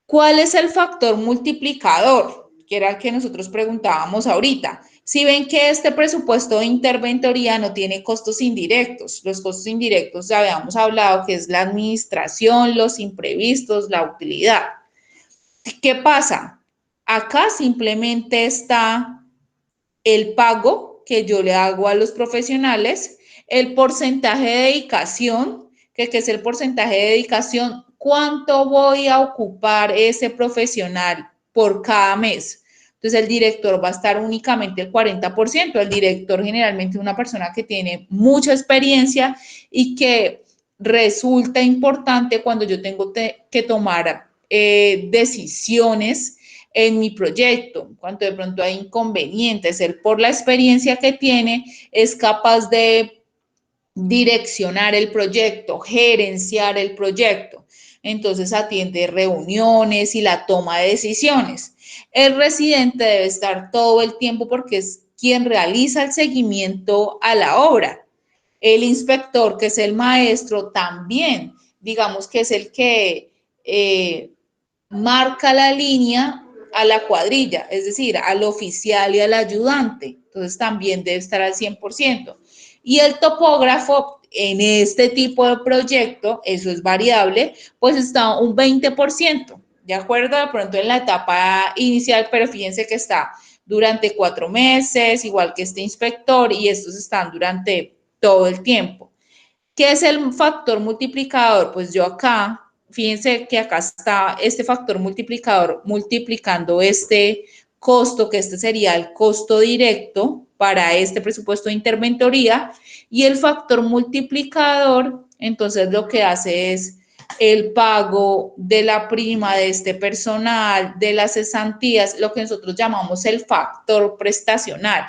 ¿Cuál es el factor multiplicador? Que era el que nosotros preguntábamos ahorita. Si ven que este presupuesto de interventoría no tiene costos indirectos, los costos indirectos ya habíamos hablado que es la administración, los imprevistos, la utilidad. ¿Qué pasa? Acá simplemente está el pago que yo le hago a los profesionales, el porcentaje de dedicación, que es el porcentaje de dedicación, cuánto voy a ocupar ese profesional por cada mes. Entonces el director va a estar únicamente el 40%. El director generalmente es una persona que tiene mucha experiencia y que resulta importante cuando yo tengo que tomar decisiones en mi proyecto, cuando de pronto hay inconvenientes, él por la experiencia que tiene es capaz de direccionar el proyecto, gerenciar el proyecto. Entonces atiende reuniones y la toma de decisiones. El residente debe estar todo el tiempo porque es quien realiza el seguimiento a la obra. El inspector, que es el maestro, también, digamos que es el que marca la línea a la cuadrilla, es decir, al oficial y al ayudante. Entonces también debe estar al 100%. Y el topógrafo en este tipo de proyecto, eso es variable, pues está un 20%, ¿de acuerdo? De pronto en la etapa inicial, pero fíjense que está durante 4 meses, igual que este inspector, y estos están durante todo el tiempo. ¿Qué es el factor multiplicador? Pues yo acá, fíjense que acá está este factor multiplicador multiplicando este costo, que este sería el costo directo para este presupuesto de interventoría, y el factor multiplicador, entonces lo que hace es el pago de la prima de este personal, de las cesantías, lo que nosotros llamamos el factor prestacional,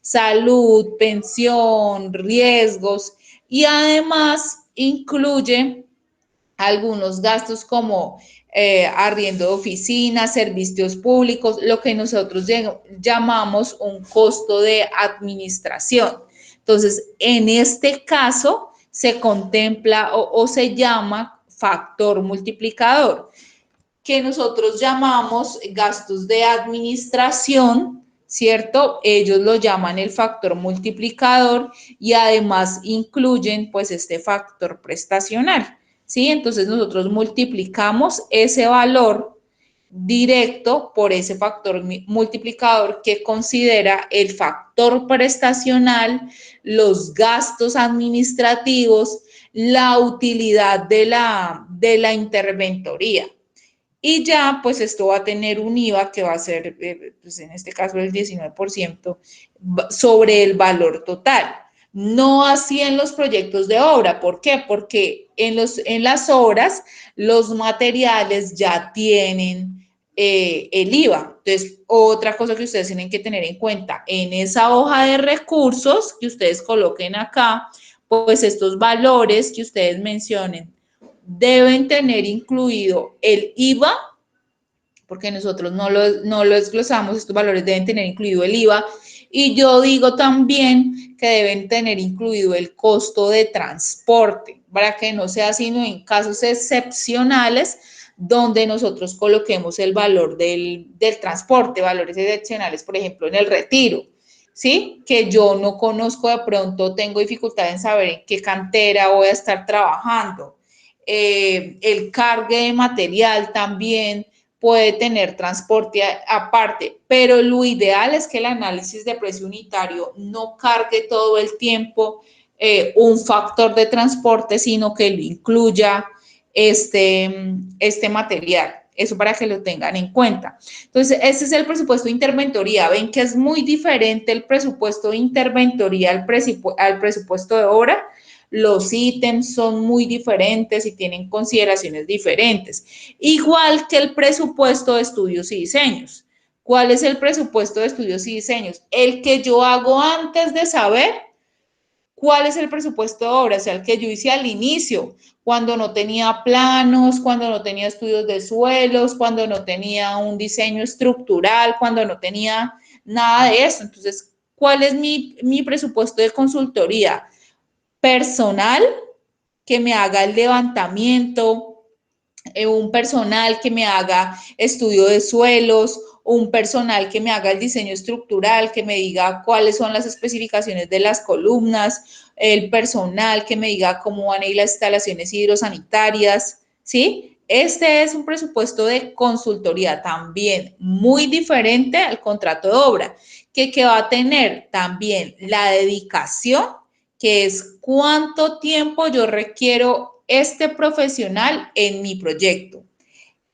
salud, pensión, riesgos, y además incluye algunos gastos como arriendo de oficinas, servicios públicos, lo que nosotros llamamos un costo de administración. Entonces, en este caso se contempla o se llama factor multiplicador, que nosotros llamamos gastos de administración, ¿cierto? Ellos lo llaman el factor multiplicador y además incluyen pues este factor prestacional, ¿sí? Entonces nosotros multiplicamos ese valor directo por ese factor multiplicador que considera el factor prestacional, los gastos administrativos, la utilidad de la interventoría. Y ya, pues esto va a tener un IVA que va a ser, pues en este caso, el 19% sobre el valor total. No así en los proyectos de obra. ¿Por qué? Porque en las obras los materiales ya tienen el IVA. Entonces, otra cosa que ustedes tienen que tener en cuenta, en esa hoja de recursos que ustedes coloquen acá, pues estos valores que ustedes mencionen deben tener incluido el IVA, porque nosotros no lo desglosamos, estos valores deben tener incluido el IVA, y yo digo también que deben tener incluido el costo de transporte, para que no sea sino en casos excepcionales donde nosotros coloquemos el valor del transporte, valores excepcionales, por ejemplo, en el retiro, ¿sí? Que yo no conozco, de pronto tengo dificultad en saber en qué cantera voy a estar trabajando. El cargue de material también puede tener transporte aparte, pero lo ideal es que el análisis de precio unitario no cargue todo el tiempo un factor de transporte, sino que lo incluya este material. Eso para que lo tengan en cuenta. Entonces, ese es el presupuesto de interventoría. Ven que es muy diferente el presupuesto de interventoría al presupuesto de obra. Los ítems son muy diferentes y tienen consideraciones diferentes. Igual que el presupuesto de estudios y diseños. ¿Cuál es el presupuesto de estudios y diseños? El que yo hago antes de saber cuál es el presupuesto de obra, o sea, el que yo hice al inicio, cuando no tenía planos, cuando no tenía estudios de suelos, cuando no tenía un diseño estructural, cuando no tenía nada de eso. Entonces, ¿cuál es mi presupuesto de consultoría? Personal que me haga el levantamiento, un personal que me haga estudio de suelos, un personal que me haga el diseño estructural, que me diga cuáles son las especificaciones de las columnas, el personal que me diga cómo van a ir las instalaciones hidrosanitarias, ¿sí? este es un presupuesto de consultoría también muy diferente al contrato de obra, que va a tener también la dedicación, que es cuánto tiempo yo requiero este profesional en mi proyecto.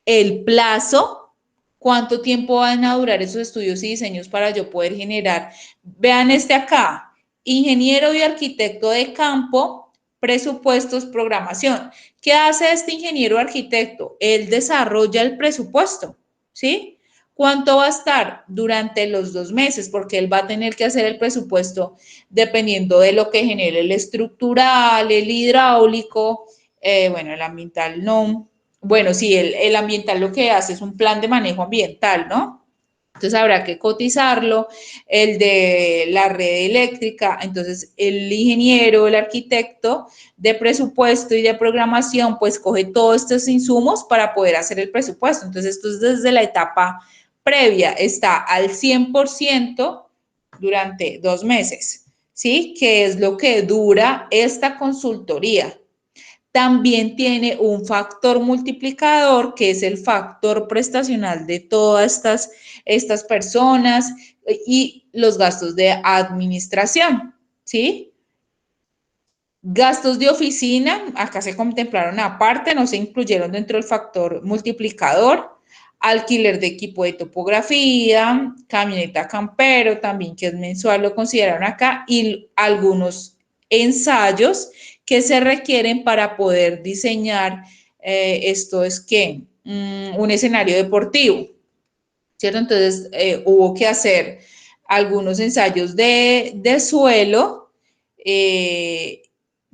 El plazo, cuánto tiempo van a durar esos estudios y diseños para yo poder generar. Vean este acá, ingeniero y arquitecto de campo, presupuestos, programación. ¿Qué hace este ingeniero arquitecto? Él desarrolla el presupuesto, ¿sí? ¿Cuánto va a estar durante los 2 meses? Porque él va a tener que hacer el presupuesto dependiendo de lo que genere el estructural, el hidráulico, bueno, el ambiental no. Bueno, sí, el ambiental lo que hace es un plan de manejo ambiental, ¿no? Entonces habrá que cotizarlo, el de la red eléctrica, entonces el ingeniero, el arquitecto de presupuesto y de programación, pues coge todos estos insumos para poder hacer el presupuesto. Entonces esto es desde la etapa previa, está al 100% durante 2 meses, ¿sí? Que es lo que dura esta consultoría. También tiene un factor multiplicador, que es el factor prestacional de todas estas personas y los gastos de administración, ¿sí? Gastos de oficina, acá se contemplaron aparte, no se incluyeron dentro del factor multiplicador. Alquiler de equipo de topografía, camioneta campero, también que es mensual, lo consideraron acá, y algunos ensayos que se requieren para poder diseñar, esto es que un escenario deportivo, ¿cierto? Entonces hubo que hacer algunos ensayos de suelo,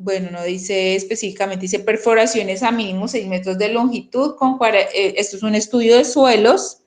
bueno, no dice específicamente, dice perforaciones a mínimo 6 metros de longitud, esto es un estudio de suelos,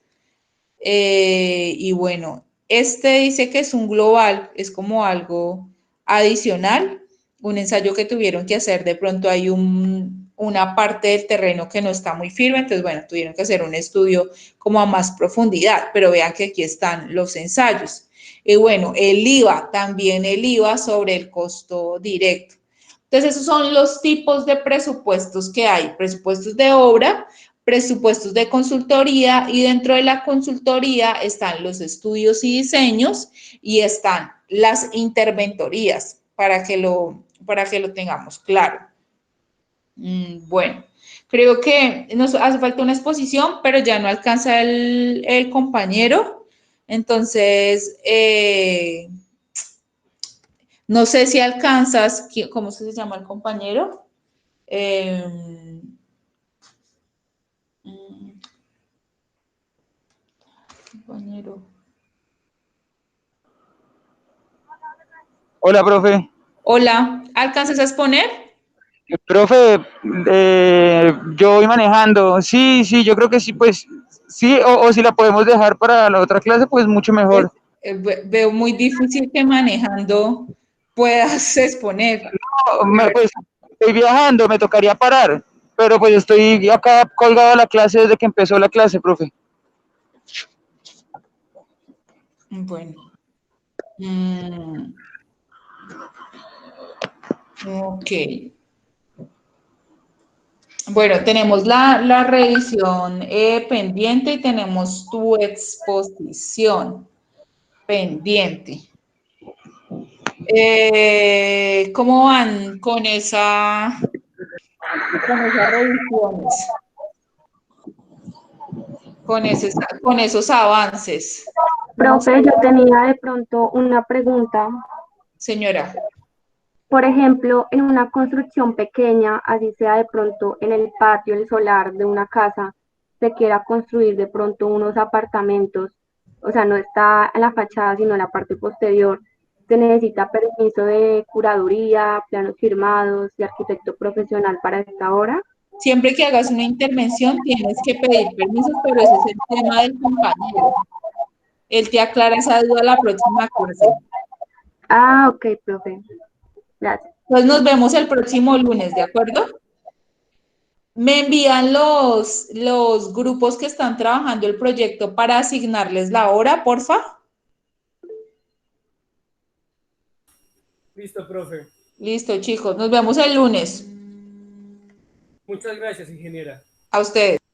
y bueno, este dice que es un global, es como algo adicional, un ensayo que tuvieron que hacer, de pronto hay una parte del terreno que no está muy firme, entonces bueno, tuvieron que hacer un estudio como a más profundidad, pero vean que aquí están los ensayos. Y bueno, el IVA, también el IVA sobre el costo directo. Entonces, esos son los tipos de presupuestos que hay, presupuestos de obra, presupuestos de consultoría, y dentro de la consultoría están los estudios y diseños y están las interventorías para que lo tengamos claro. Bueno, creo que nos hace falta una exposición, pero ya no alcanza el compañero. Entonces, no sé si alcanzas, ¿cómo se llama el compañero? Compañero. Hola, profe. Hola, ¿alcanzas a exponer? Profe, yo voy manejando. Sí, sí, yo creo que sí, pues sí, o si la podemos dejar para la otra clase, pues mucho mejor. Veo muy difícil que manejando puedas exponer. No, pues estoy viajando, me tocaría parar, pero pues estoy acá colgado de la clase desde que empezó la clase, profe. Bueno. Ok. Bueno, tenemos la revisión pendiente y tenemos tu exposición pendiente. ¿Cómo van con esas revisiones? Con esos avances. Profe, yo tenía de pronto una pregunta. Señora. Por ejemplo, en una construcción pequeña, así sea de pronto en el patio, el solar de una casa, se quiera construir de pronto unos apartamentos, o sea, no está en la fachada, sino en la parte posterior, se necesita permiso de curaduría, planos firmados, de arquitecto profesional para esta obra. Siempre que hagas una intervención tienes que pedir permisos, pero ese es el tema del compañero. Él te aclara esa duda la próxima clase. Ah, ok, profe. Gracias. Pues nos vemos el próximo lunes, ¿de acuerdo? Me envían los grupos que están trabajando el proyecto para asignarles la hora, porfa. Listo, profe. Listo, chicos. Nos vemos el lunes. Muchas gracias, ingeniera. A ustedes.